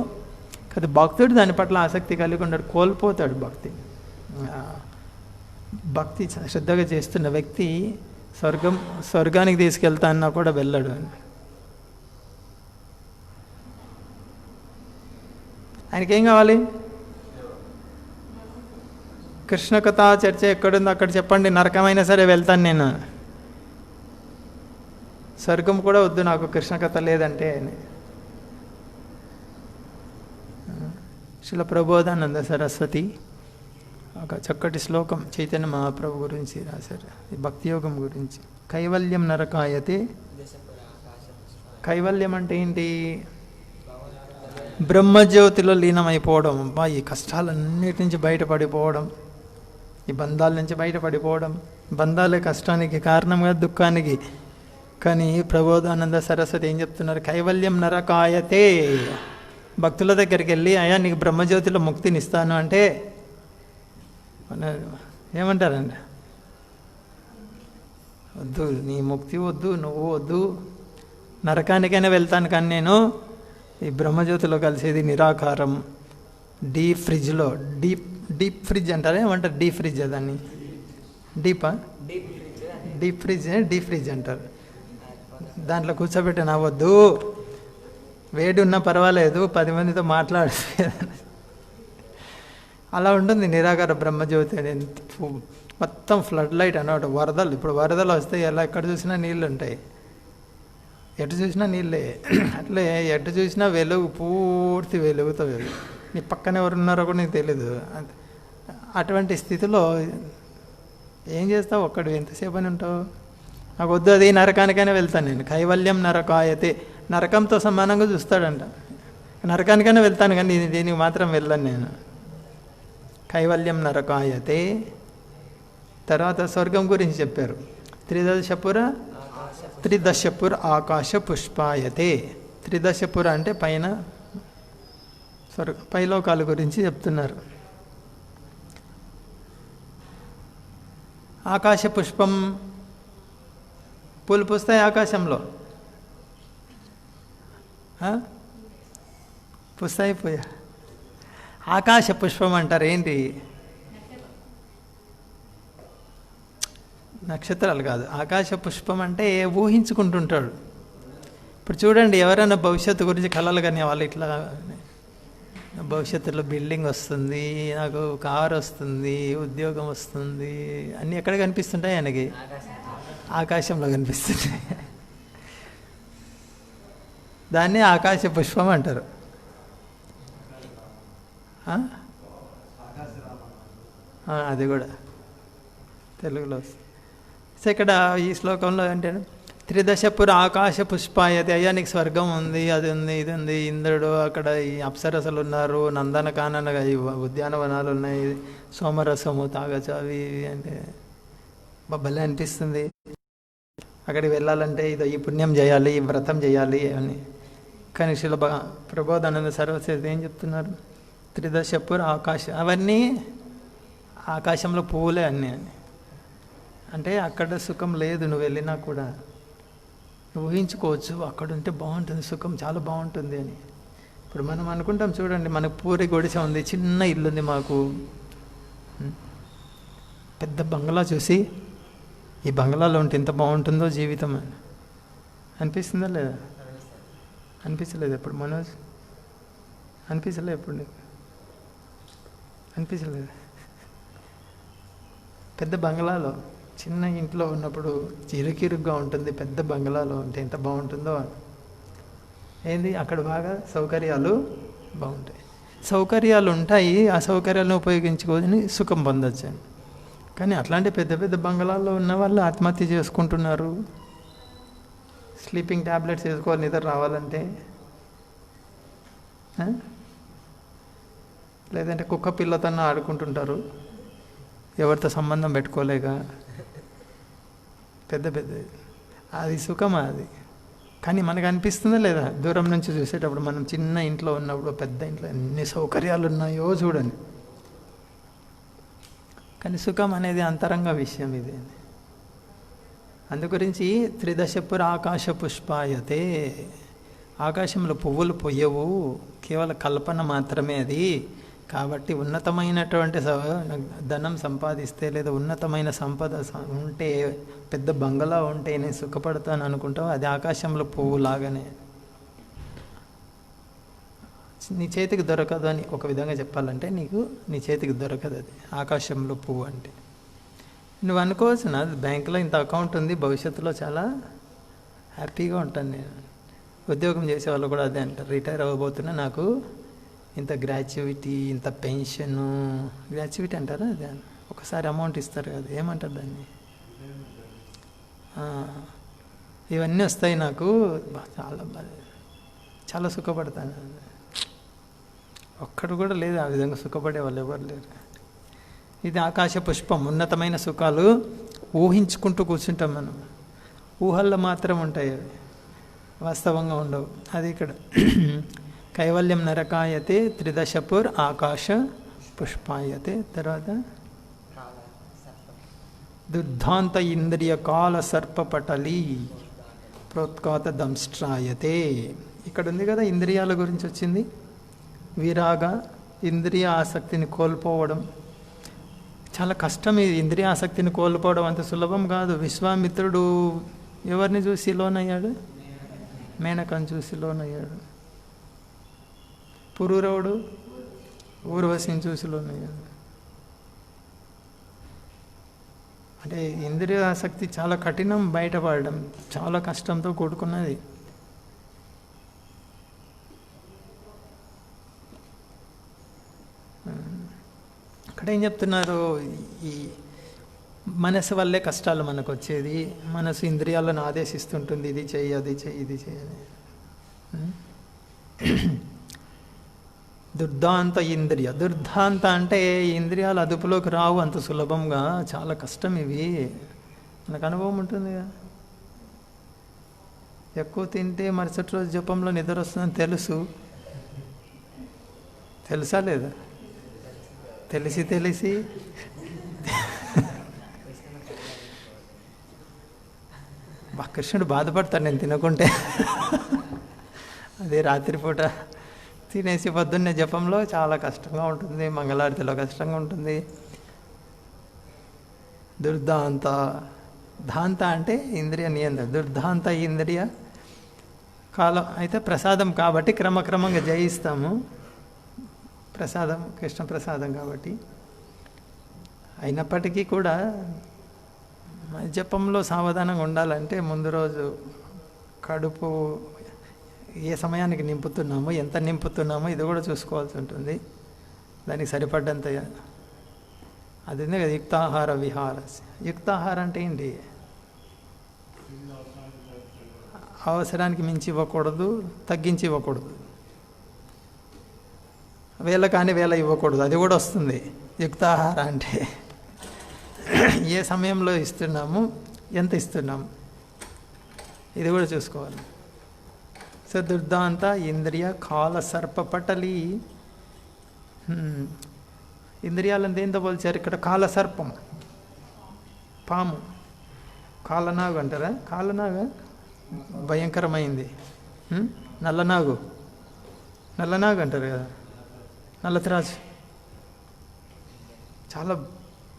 కదా భక్తుడు దాని పట్ల ఆసక్తి కలిగి ఉన్నాడు, కోల్పోతాడు భక్తి శ్రద్ధగా చేస్తున్న వ్యక్తి స్వర్గానికి తీసుకెళ్తా అన్నా కూడా వెళ్ళాడు అని. ఆయనకేం కావాలి? కృష్ణ కథా చర్చ ఎక్కడుందో అక్కడ చెప్పండి, నరకమైనా సరే వెళ్తాను నేను. స్వర్గం కూడా వద్దు నాకు కృష్ణ కథ లేదంటే అని. శ్రీల ప్రబోధానంద సరస్వతి ఒక చక్కటి శ్లోకం చైతన్య మహాప్రభు గురించి రాశారు. ఈ భక్తి యోగం గురించి. కైవల్యం నరకాయతే. కైవల్యం అంటే ఏంటి? బ్రహ్మజ్యోతిలో లీనమైపోవడం. ఈ కష్టాలన్నిటి నుంచి బయటపడిపోవడం. ఈ బంధాల నుంచి బయటపడిపోవడం. బంధాలే కష్టానికి కారణంగా, దుఃఖానికి. కానీ ప్రబోధానంద సరస్వతి ఏం చెప్తున్నారు? కైవల్యం నరకాయతే. భక్తుల దగ్గరికి వెళ్ళి అయ్యా నీకు బ్రహ్మజ్యోతిలో ముక్తిని ఇస్తాను అంటే ఏమంటారండి? వద్దు, నీ ముక్తి వద్దు, నువ్వు వద్దు, నరకానికైనా వెళ్తాను కానీ నేను ఈ బ్రహ్మజ్యోతిలో కలిసేది నిరాకారం. డీప్ ఫ్రిడ్జ్లో, డీప్ ఫ్రిడ్జ్ అంటారా ఏమంటారు? డీప్ ఫ్రిడ్జ్ దాన్ని డీప్ ఫ్రిడ్జ్ అంటారు. దాంట్లో కూర్చోబెట్టి నవ్వద్దు, వేడి ఉన్నా పర్వాలేదు 10 మందితో మాట్లాడు. అలా ఉంటుంది నిరాకార బ్రహ్మజ్యోతి అనేది. మొత్తం ఫ్లడ్ లైట్ అన్నమాట. వరదలు, ఇప్పుడు వరదలు వస్తే ఎలా ఎక్కడ చూసినా నీళ్ళు ఉంటాయి, ఎటు చూసినా నీళ్ళే. అట్లే ఎటు చూసినా వెలుగు, పూర్తి వెలుగుతో వెలుగు. నీ పక్కన ఎవరు ఉన్నారో కూడా నీకు తెలీదు. అటువంటి స్థితిలో ఏం చేస్తావు? ఒక్కడు ఎంతసేపు అని ఉంటావు? నాకు వద్దు, అది నరకానికైనా వెళ్తాను నేను. కైవల్యం నరకాయతే. నరకంతో సమానంగా చూస్తాడంట. నరకానికైనా వెళ్తాను కానీ దీనికి మాత్రం వెళ్ళను నేను. కైవల్యం నరకాయతే. తర్వాత స్వర్గం గురించి చెప్పారు. త్రిదశపుర ఆకాశ పుష్పాయతే. త్రిదశపుర అంటే పైన పైలోకాల గురించి చెప్తున్నారు. ఆకాశ పుష్పం, పూలు పూస్తాయి ఆకాశంలో. పూస్తాయి పోయా. ఆకాశ పుష్పం అంటారు ఏంటి? నక్షత్రాలు కాదు. ఆకాశ పుష్పం అంటే ఊహించుకుంటుంటాడు. ఇప్పుడు చూడండి, ఎవరైనా భవిష్యత్తు గురించి కలలు కానీ వాళ్ళు ఇట్లా భవిష్యత్తులో బిల్డింగ్ వస్తుంది, నాకు కారు వస్తుంది, ఉద్యోగం వస్తుంది, అన్నీ ఎక్కడ కనిపిస్తుంటాయి ఆయనకి? ఆకాశంలో కనిపిస్తుంటాయి. దాన్ని ఆకాశ పుష్పం అంటారు. అది కూడా తెలుగులో వస్తుంది. సో ఇక్కడ ఈ శ్లోకంలో అంటే త్రిదశపుర ఆకాశ పుష్పాయతే. అయ్యా నీకు స్వర్గం ఉంది, అది ఉంది, ఇది ఉంది, ఇంద్రుడు, అక్కడ ఈ అప్సరసలు ఉన్నారు, నందనకానన ఈ ఉద్యానవనాలు ఉన్నాయి, సోమరసము తాగచ్చు, అవి ఇవి అంటే భలే అనిపిస్తుంది. అక్కడికి వెళ్ళాలంటే ఇదో ఈ పుణ్యం చేయాలి, ఈ వ్రతం చేయాలి అని. కానీ శిల ప్రబోధానంద సరస్వతి ఏం చెప్తున్నారు? త్రిదశపుర ఆకాశ, అవన్నీ ఆకాశంలో పువ్వులే అన్నీ అని. అంటే అక్కడ సుఖం లేదు, నువ్వు వెళ్ళినా కూడా నువ్వు ఊహించుకోవచ్చు అక్కడ ఉంటే బాగుంటుంది, సుఖం చాలా బాగుంటుంది అని. ఇప్పుడు మనం అనుకుంటాం చూడండి, మనకు పూరి గుడిసె ఉంది, చిన్న ఇల్లు ఉంది మాకు, పెద్ద బంగ్లా చూసి ఈ బంగ్లాలో ఉంటే ఎంత బాగుంటుందో జీవితం అని అనిపిస్తుందా లేదా? అనిపించలేదు ఎప్పుడు మనోజ్? అనిపించలేదు ఎప్పుడు నీకు? అనిపించలేదు? పెద్ద బంగ్లాలో చిన్న ఇంట్లో ఉన్నప్పుడు చిరుకిరుగ్గా ఉంటుంది, పెద్ద బంగ్లాలో ఉంటే ఎంత బాగుంటుందో. ఏంది అక్కడ బాగా సౌకర్యాలు బాగుంటాయి. సౌకర్యాలు ఉంటాయి, ఆ సౌకర్యాలను ఉపయోగించుకొని సుఖం పొందొచ్చు. కానీ అట్లాంటి పెద్ద పెద్ద బంగ్లాల్లో ఉన్న వాళ్ళు ఆత్మహత్య చేసుకుంటున్నారు. స్లీపింగ్ ట్యాబ్లెట్స్ వేసుకోవాలి నిద్ర రావాలంటే, లేదంటే కుక్క పిల్లతో ఆడుకుంటుంటారు ఎవరితో సంబంధం పెట్టుకోలేక. పెద్ద పెద్ద అది సుఖమా అది? కానీ మనకు అనిపిస్తుందా లేదా? దూరం నుంచి చూసేటప్పుడు మనం చిన్న ఇంట్లో ఉన్నప్పుడు పెద్ద ఇంట్లో ఎన్ని సౌకర్యాలు ఉన్నాయో చూడండి. కానీ సుఖం అనేది అంతరంగ విషయం ఇది. అందుగురించి త్రిదశపుర ఆకాశ పుష్పాయతే. ఆకాశంలో పువ్వులు పొయ్యవు, కేవలం కల్పన మాత్రమే అది. కాబట్టి ఉన్నతమైనటువంటి ధనం సంపాదిస్తే లేదా ఉన్నతమైన సంపద ఉంటే, పెద్ద బంగళా ఉంటే నేను సుఖపడతాను అనుకుంటావు, అది ఆకాశంలో పువ్వు లాగానే. నీ చేతికి దొరకదు అని ఒక విధంగా చెప్పాలంటే, నీ చేతికి దొరకదు అది ఆకాశంలో పువ్వు అంటే. నువ్వు అనుకోవచ్చు నా బ్యాంకులో ఇంత అకౌంట్ ఉంది, భవిష్యత్తులో చాలా హ్యాపీగా ఉంటాను నేను. ఉద్యోగం చేసే వాళ్ళు కూడా అదే అంటారు, రిటైర్ అవ్వబోతున్నా, నాకు ఇంత గ్రాట్యుయిటీ, ఇంత పెన్షను, గ్రాట్యుయిటీ అంటారా అదే, ఒకసారి అమౌంట్ ఇస్తారు కదా, ఏమంటారు దాన్ని, ఇవన్నీ వస్తాయి నాకు, చాలా చాలా సుఖపడతాను. ఒక్కడు కూడా లేదు ఆ విధంగా సుఖపడే వాళ్ళు ఎవరు లేరు. ఇది ఆకాశ పుష్పం. ఉన్నతమైన సుఖాలు ఊహించుకుంటూ కూర్చుంటాం మనం. ఊహల్లో మాత్రం ఉంటాయి అవి, వాస్తవంగా ఉండవు. అది ఇక్కడ కైవల్యం నరకాయతే త్రిదశపుర్ ఆకాశ పుష్పాయతే. తర్వాత దుర్ధాంత ఇంద్రియ కాల సర్పపటలి ప్రోత్కాత దంష్ట్రాయతే. ఇక్కడ ఉంది కదా, ఇంద్రియాల గురించి వచ్చింది. విరాగ, ఇంద్రియ ఆసక్తిని కోల్పోవడం చాలా కష్టం. ఈ ఇంద్రియ ఆసక్తిని కోల్పోవడం అంత సులభం కాదు. విశ్వామిత్రుడు ఎవరిని చూసి లోనయ్యాడు? మేనకను చూసి లోనయ్యాడు. పురూరవుడు ఊర్వశిని చూసి లోనయ్యాడు. అంటే ఇంద్రియ ఆసక్తి చాలా కఠినం, బయటపడడం చాలా కష్టంతో కూడుకున్నది. అక్కడ ఏం చెప్తున్నారు? ఈ మనసు వల్లే కష్టాలు మనకు వచ్చేది. మనసు ఇంద్రియాలను ఆదేశిస్తుంటుంది, ఇది చెయ్యి, అది చెయ్యి, ఇది చెయ్యని. దుర్దాంత ఇంద్రియ. దుర్దాంత అంటే ఇంద్రియాలు అదుపులోకి రావు అంత సులభంగా, చాలా కష్టం ఇవి. మనకు అనుభవం ఉంటుంది కదా. ఎక్కువ తింటే మరుసటి రోజు జపంలో నిద్ర వస్తుందని తెలుసా లేదా? తెలిసి కృష్ణుడు బాధపడతాడు నేను తినకుంటే. అదే రాత్రిపూట తినేసి పొద్దున్నే జపంలో చాలా కష్టంగా ఉంటుంది, మంగళారతిలో కష్టంగా ఉంటుంది. దుర్దాంత. దాంత అంటే ఇంద్రియ నియంత్రణ. దుర్దాంత ఇంద్రియ కాలం అయితే ప్రసాదం కాబట్టి క్రమక్రమంగా జయిస్తాము. ప్రసాదం కృష్ణ ప్రసాదం కాబట్టి. అయినప్పటికీ కూడా జపంలో సావధానంగా ఉండాలంటే ముందు రోజు కడుపు ఏ సమయానికి నింపుతున్నామో, ఎంత నింపుతున్నామో ఇది కూడా చూసుకోవాల్సి ఉంటుంది. దానికి సరిపడ్డంత. అది ఉంది కదా యుక్తాహార విహార. యుక్తాహారం అంటే ఏంటి? అవసరానికి మించి ఇవ్వకూడదు, తగ్గించి ఇవ్వకూడదు. వేళ కానీ వేళ ఇవ్వకూడదు, అది కూడా వస్తుంది యుక్తాహార అంటే. ఏ సమయంలో ఇస్తున్నాము, ఎంత ఇస్తున్నాము, ఇది కూడా చూసుకోవాలి. సో దుర్దాంత ఇంద్రియ కాల సర్పపటలి. ఇంద్రియాలను దేంతో పోల్చారు ఇక్కడ? కాల సర్పం, పాము. కాలనాగు అంటారా? కాలనాగు భయంకరమైంది. నల్లనాగు అంటారు కదా, నల్లత్రాజు. చాలా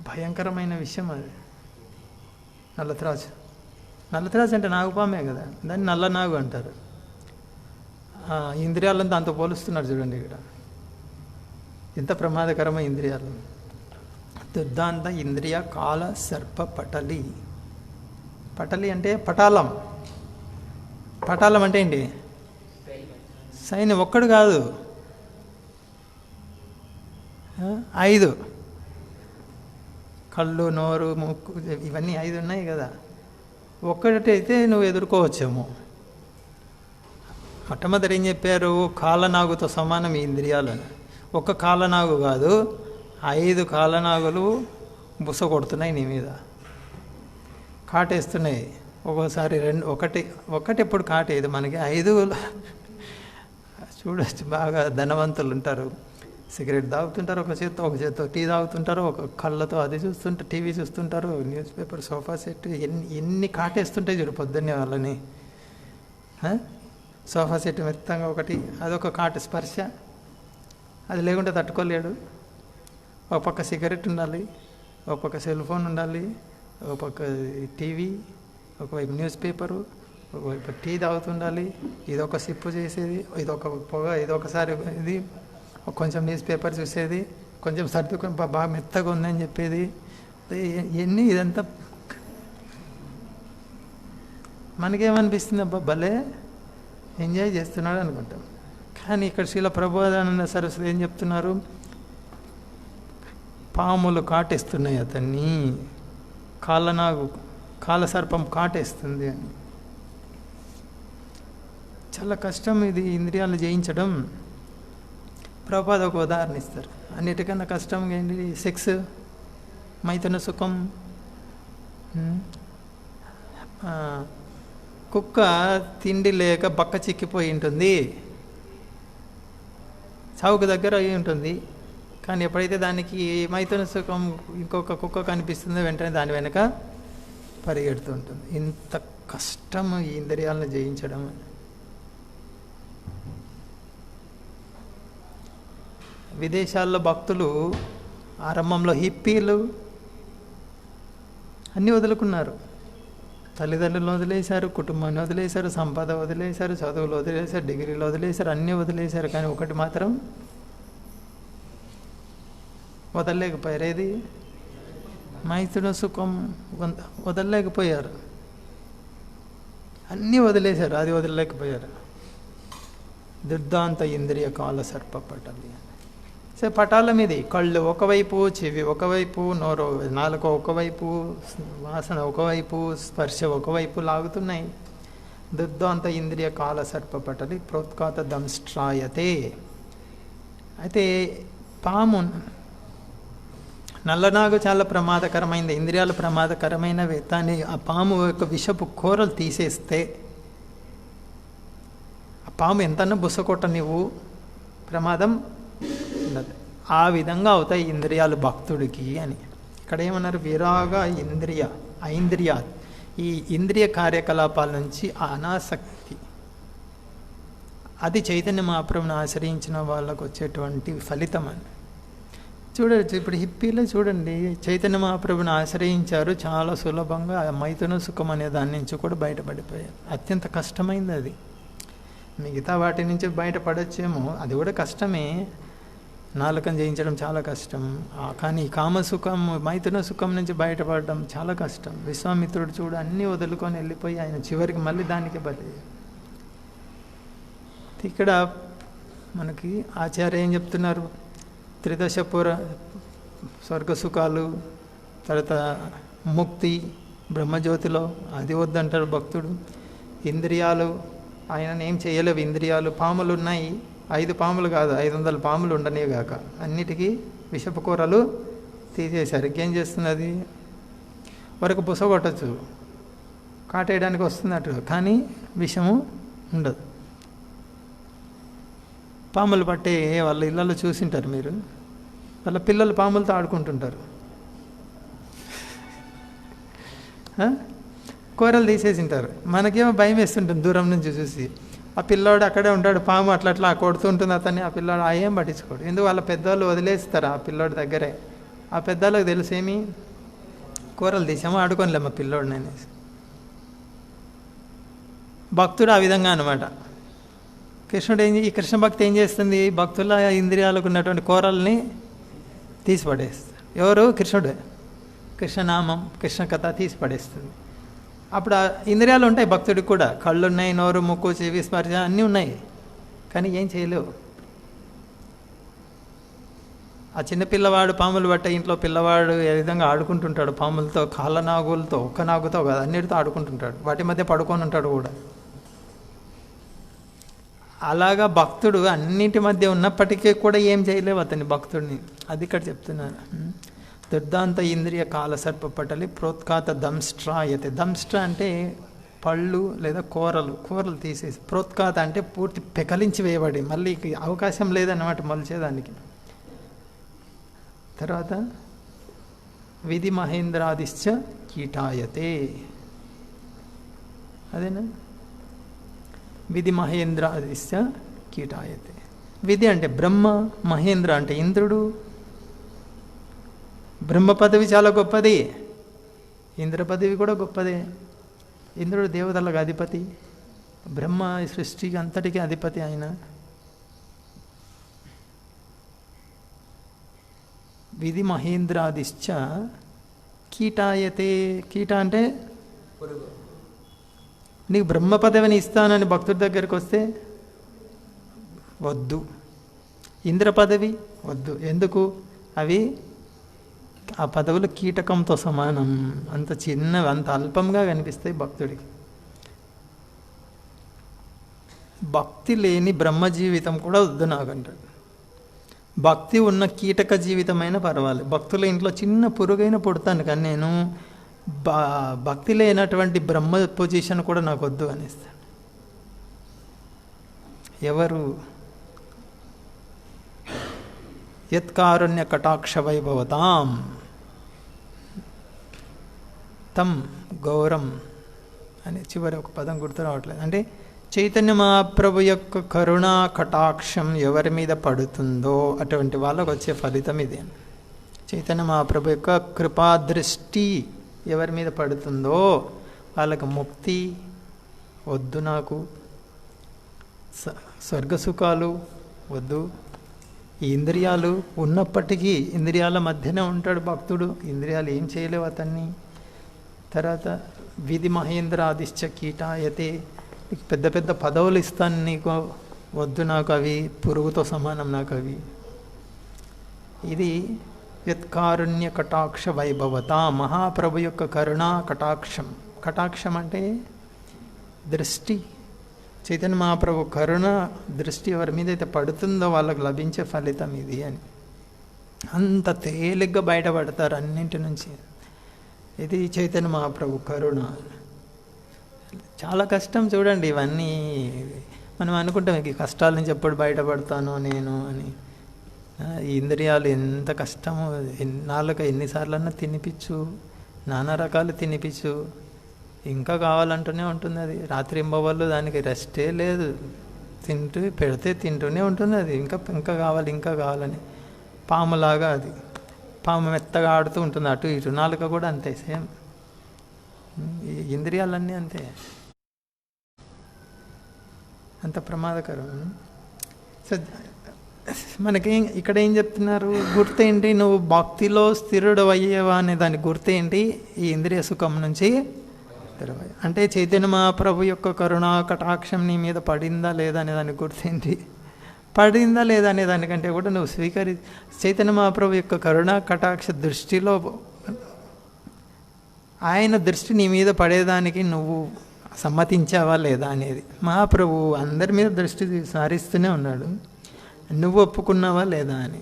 భయంకరమైన విషయం అది నల్లత్రాజు. నల్లత్రాజు అంటే నాగుపామే కదా, దాన్ని నల్లనాగు అంటారు. ఇంద్రియాలను దాంతో పోలుస్తున్నారు చూడండి ఇక్కడ. ఎంత ప్రమాదకరమైన ఇంద్రియాలు. దుర్దాంత ఇంద్రియ కాల సర్ప పటలి. పటలి అంటే పటాలం. పటాలం అంటే ఏంటి? సైన్యం. ఒక్కడు కాదు, 5. కళ్ళు, నోరు, ముక్కు, ఇవన్నీ 5 ఉన్నాయి కదా. ఒక్కటైతే నువ్వు ఎదుర్కోవచ్చేమో. మొట్టమొదటి ఏం చెప్పారు? కాలనాగుతో సమానం ఈ ఇంద్రియాలను. ఒక్క కాలనాగు కాదు, 5 కాలనాగులు బుస కొడుతున్నాయి నీ మీద, కాటేస్తున్నాయి. ఒక్కోసారి 2, ఒకటి ఎప్పుడు కాటేది మనకి. 5 చూడొచ్చు. బాగా ధనవంతులు ఉంటారు, సిగరెట్ తాగుతుంటారు ఒక చేత్తో టీ తాగుతుంటారు, ఒక కళ్ళతో అది చూస్తుంటారు, టీవీ చూస్తుంటారు, న్యూస్ పేపర్, సోఫా సెట్, ఎన్ని కాటేస్తుంటాయి చూడు పొద్దున్నే వాళ్ళని. సోఫా సెట్ మెత్తంగా ఒకటి, అదొక కాటు స్పర్శ, అది లేకుంటే తట్టుకోలేడు. ఒక పక్క సిగరెట్ ఉండాలి, ఒక పక్క సెల్ ఫోన్ ఉండాలి, ఒక పక్క టీవీ, ఒకవైపు న్యూస్ పేపరు, ఒకవైపు టీ తాగుతుండాలి, ఇదొక సిప్పు చేసేది, ఇదొక పొగ, ఇదొకసారి ఇది కొంచెం న్యూస్ పేపర్ చూసేది, కొంచెం సర్దుకొని బాగా మెత్తగా ఉందని చెప్పేది. ఇదంతా మనకేమనిపిస్తుంది? అబ్బా భలే ఎంజాయ్ చేస్తున్నాడు అనుకుంటాం. కానీ ఇక్కడ శ్రీల ప్రబోధానంద సరస్వతి ఏం చెప్తున్నారు? పాములు కాటేస్తున్నాయి అతన్ని, కాలసర్పం కాటేస్తుంది అని. చాలా కష్టం ఇది ఇంద్రియాలు జయించడం. ప్రభుపాద ఒక ఉదాహరణ ఇస్తారు. అన్నిటికన్నా కష్టంగా ఏంటి? సెక్స్. మైథున సుఖం. కుక్క తిండి లేక బక్క చిక్కిపోయి ఉంటుంది, చావుకు దగ్గర అయి ఉంటుంది. కానీ ఎప్పుడైతే దానికి మైథున సుఖం ఇంకొక కుక్క కనిపిస్తుందో వెంటనే దాని వెనక పరిగెడుతుంటుంది. ఇంత కష్టం ఈ ఇంద్రియాలను జయించడం. విదేశాల్లో భక్తులు ఆరంభంలో హిప్పీలు అన్నీ వదులుకున్నారు. తల్లిదండ్రులను వదిలేశారు, కుటుంబాన్ని వదిలేశారు, సంపద వదిలేశారు, చదువులు వదిలేశారు, డిగ్రీలు వదిలేశారు, అన్నీ వదిలేశారు. కానీ ఒకటి మాత్రం వదలలేకపోయారు. ఏది? మైథున సుఖం వదలలేకపోయారు. అన్నీ వదిలేశారు, అది వదలలేకపోయారు. దుర్దాంత ఇంద్రియ కాల సర్ప పటలి. సో పటాల మీది కళ్ళు ఒకవైపు, చెవి ఒకవైపు, నోరు నాలుక ఒకవైపు, వాసన ఒకవైపు, స్పర్శ ఒకవైపు లాగుతున్నాయి. దుర్దాంత ఇంద్రియ కాల సర్ప పటలి ప్రోత్కాత దంష్ట్రాయతే. అయితే పాము, నల్లనాగు చాలా ప్రమాదకరమైనది, ఇంద్రియాలు ప్రమాదకరమైనవి. కానీ ఆ పాము యొక్క విషపు కూరలు తీసేస్తే ఆ పాము ఎంతన్నా బుసకొట్ట నీవు ప్రమాదం ఉండదు. ఆ విధంగా అవుతాయి ఇంద్రియాలు భక్తుడికి అని. ఇక్కడ ఏమన్నారు? విరాగ ఇంద్రియ ఐంద్రియ, ఈ ఇంద్రియ కార్యకలాపాల నుంచి అనాసక్తి, అది చైతన్య మహాప్రభుని ఆశ్రయించిన వాళ్ళకు వచ్చేటువంటి ఫలితం అని చూడవచ్చు. ఇప్పుడు హిప్పీలో చూడండి, చైతన్య మహాప్రభుని ఆశ్రయించారు, చాలా సులభంగా మైథున సుఖం అనే దాని నుంచి కూడా బయటపడిపోయారు. అత్యంత కష్టమైంది అది. మిగతా వాటి నుంచి బయటపడచ్చేమో, అది కూడా కష్టమే. నాలుకం జయించడం చాలా కష్టం. కానీ కామసుఖం, మైథున సుఖం నుంచి బయటపడడం చాలా కష్టం. విశ్వామిత్రుడు చూడు అన్నీ వదులుకొని వెళ్ళిపోయి ఆయన చివరికి మళ్ళీ దానికి బలి. ఇక్కడ మనకి ఆచార్య ఏం చెప్తున్నారు? త్రిదశపుర స్వర్గసుఖాలు, తర్వాత ముక్తి బ్రహ్మజ్యోతిలో, అది వద్దంటారు భక్తుడు. ఇంద్రియాలు ఆయన ఏం చేయలేవు. ఇంద్రియాలు పాములు ఉన్నాయి, 5 పాములు కాదు 500 పాములు ఉండనేగాక అన్నిటికీ విషపు కూరలు తీసేశారు. ఇంకేం చేస్తున్నది? వరకు బుసగొట్టచ్చు, కాటేయడానికి వస్తున్నట్టు, కానీ విషము ఉండదు. పాములు పట్టే వాళ్ళ ఇళ్ళలో చూసింటారు మీరు, వాళ్ళ పిల్లలు పాములతో ఆడుకుంటుంటారు. కూరలు తీసేసింటారు. మనకేమో భయం వేస్తుంటుంది దూరం నుంచి చూసి. ఆ పిల్లాడు అక్కడే ఉంటాడు, పాము అట్లా అట్లా కొడుతుంటుంది అతన్ని. ఆ పిల్లాడు ఏం పట్టించుకోడు. ఎందుకు? వాళ్ళ పెద్దవాళ్ళు వదిలేస్తారు ఆ పిల్లోడి దగ్గరే. ఆ పెద్దవాళ్ళకి తెలిసేమి, కూరలు తీసామో ఆడుకోనిలేమో పిల్లోడిని అనేసి. భక్తుడు ఆ విధంగా అనమాట. కృష్ణుడు ఈ కృష్ణ భక్తి ఏం చేస్తుంది? భక్తుల ఇంద్రియాలకు ఉన్నటువంటి కూరల్ని తీసి పడేస్తారు. ఎవరు? కృష్ణుడే. కృష్ణనామం, కృష్ణ కథ తీసి పడేస్తుంది. అప్పుడు ఆ ఇంద్రియాలు ఉంటాయి భక్తుడికి కూడా, కళ్ళు ఉన్నాయి, నోరు, ముక్కు, చెవి, స్పర్శ అన్నీ ఉన్నాయి, కానీ ఏం చేయలేవు. ఆ చిన్నపిల్లవాడు పాములు పట్టే ఇంట్లో పిల్లవాడు ఏ విధంగా ఆడుకుంటుంటాడు పాములతో, కాళ్ళ నాగులతో, ఒక్క నాగుతో కాదు అన్నిటితో ఆడుకుంటుంటాడు, వాటి మధ్య పడుకొని ఉంటాడు కూడా. అలాగా భక్తుడు అన్నింటి మధ్య ఉన్నప్పటికీ కూడా ఏం చేయలేవు అతని భక్తుడిని. అది ఇక్కడ చెప్తున్నాను. దుర్దాంత ఇంద్రియ కాల సర్ప పటలి ప్రోత్కాత దంష్ట్రాయతే. దంష్ట్ర అంటే పళ్ళు లేదా కూరలు తీసేసి, ప్రోత్కాత అంటే పూర్తి పెకలించి వేయబడి, మళ్ళీ అవకాశం లేదన్నమాట మలిచేదానికి. తర్వాత విధి మహేంద్రాదిశ్చ కీటాయతే. అదేనా? విధి మహేంద్రాదిశ్చ కీటాయతే. విధి అంటే బ్రహ్మ, మహేంద్ర అంటే ఇంద్రుడు. బ్రహ్మ పదవి చాలా గొప్పది, ఇంద్ర పదవి కూడా గొప్పదే. ఇంద్రుడు దేవతలకు అధిపతి, బ్రహ్మ సృష్టికి అంతటికీ అధిపతి ఆయన. విధి మహేంద్రాదిశ్చ కీటాయతే. కీట అంటే నీకు బ్రహ్మ పదవిని ఇస్తానని భక్తుడి దగ్గరికి వస్తే వద్దు, ఇంద్ర పదవి వద్దు. ఎందుకు? అవి ఆ పదవులు కీటకంతో సమానం, అంత చిన్నవి, అంత అల్పంగా కనిపిస్తాయి భక్తుడికి. భక్తి లేని బ్రహ్మ జీవితం కూడా వద్దు నాకంటాడు. భక్తి ఉన్న కీటక జీవితమైన పర్వాలేదు. భక్తుల ఇంట్లో చిన్న పురుగైన పుడతాను, కానీ నేను భక్తి లేనటువంటి బ్రహ్మ పొజిషన్ కూడా నాకు వద్దు అనిస్తాను. ఎవరు యత్కారుణ్య కటాక్ష వైభవతాం తం గౌరం అని చివరి ఒక పదం గుర్తు రావట్లేదు. అంటే చైతన్య మహాప్రభు యొక్క కరుణా కటాక్షం ఎవరి మీద పడుతుందో అటువంటి వాళ్ళకు వచ్చే ఫలితం ఇదే. చైతన్య మహాప్రభు యొక్క కృపా దృష్టి ఎవరి మీద పడుతుందో వాళ్ళకు ముక్తి వద్దు, నాకు స్వర్గసుఖాలు వద్దు. ఈ ఇంద్రియాలు ఉన్నప్పటికీ ఇంద్రియాల మధ్యనే ఉంటాడు భక్తుడు, ఇంద్రియాలు ఏం చేయలేవు అతన్ని. తర్వాత విధి మహేంద్రాదిశ్చ కీటాయతే, పెద్ద పెద్ద పదవులు ఇస్తాను నీకు, వద్దు నాకు అవి, పురుగుతో సమానం నాకు అవి. ఇది యత్కారుణ్య కటాక్ష వైభవత, మహాప్రభు యొక్క కరుణా కటాక్షం. కటాక్షం అంటే దృష్టి. చైతన్య మహాప్రభు కరుణ దృష్టి ఎవరి మీద అయితే పడుతుందో వాళ్ళకు లభించే ఫలితం ఇది అని. అంత తేలిగ్గా బయటపడతారు అన్నింటి నుంచి. ఇది చైతన్య మహాప్రభు కరుణ. చాలా కష్టం చూడండి ఇవన్నీ. మనం అనుకుంటాం ఈ కష్టాల నుంచి ఎప్పుడు బయటపడతానో నేను అని. ఈ ఇంద్రియాలు ఎంత కష్టమో. నాలుక ఎన్నిసార్లన్నా తినిపించు, నానా రకాలు తినిపించు, ఇంకా కావాలంటూనే ఉంటుంది అది. రాత్రింబవళ్ళు దానికి రెస్టే లేదు, పెడితే తింటూనే ఉంటుంది అది. ఇంకా కావాలి ఇంకా కావాలని. పాములాగా అది, పాము మెత్తగా ఆడుతూ ఉంటుంది అటు ఇటు. నాలుక కూడా అంతే, సేమ్. ఈ ఇంద్రియాలన్నీ అంతే, అంత ప్రమాదకరం. సో మనకి ఇక్కడ ఏం చెప్తున్నారు, గుర్తేంటి? నువ్వు భక్తిలో స్థిరుడు అయ్యేవా అనే దానికి గుర్తేంటి? ఈ ఇంద్రియ సుఖం నుంచి తెరవై. అంటే చైతన్య మహాప్రభు యొక్క కరుణా కటాక్షం నీ మీద పడిందా లేదా అనే దానికి గుర్తేంటి? పడిందా లేదా అనే దానికంటే కూడా నువ్వు చైతన్య మహాప్రభు యొక్క కరుణా కటాక్ష దృష్టిలో ఆయన దృష్టి నీ మీద పడేదానికి నువ్వు సమ్మతించావా లేదా అనేది. మహాప్రభు అందరి మీద దృష్టి సారిస్తూనే ఉన్నాడు, నువ్వు ఒప్పుకున్నావా లేదా అని.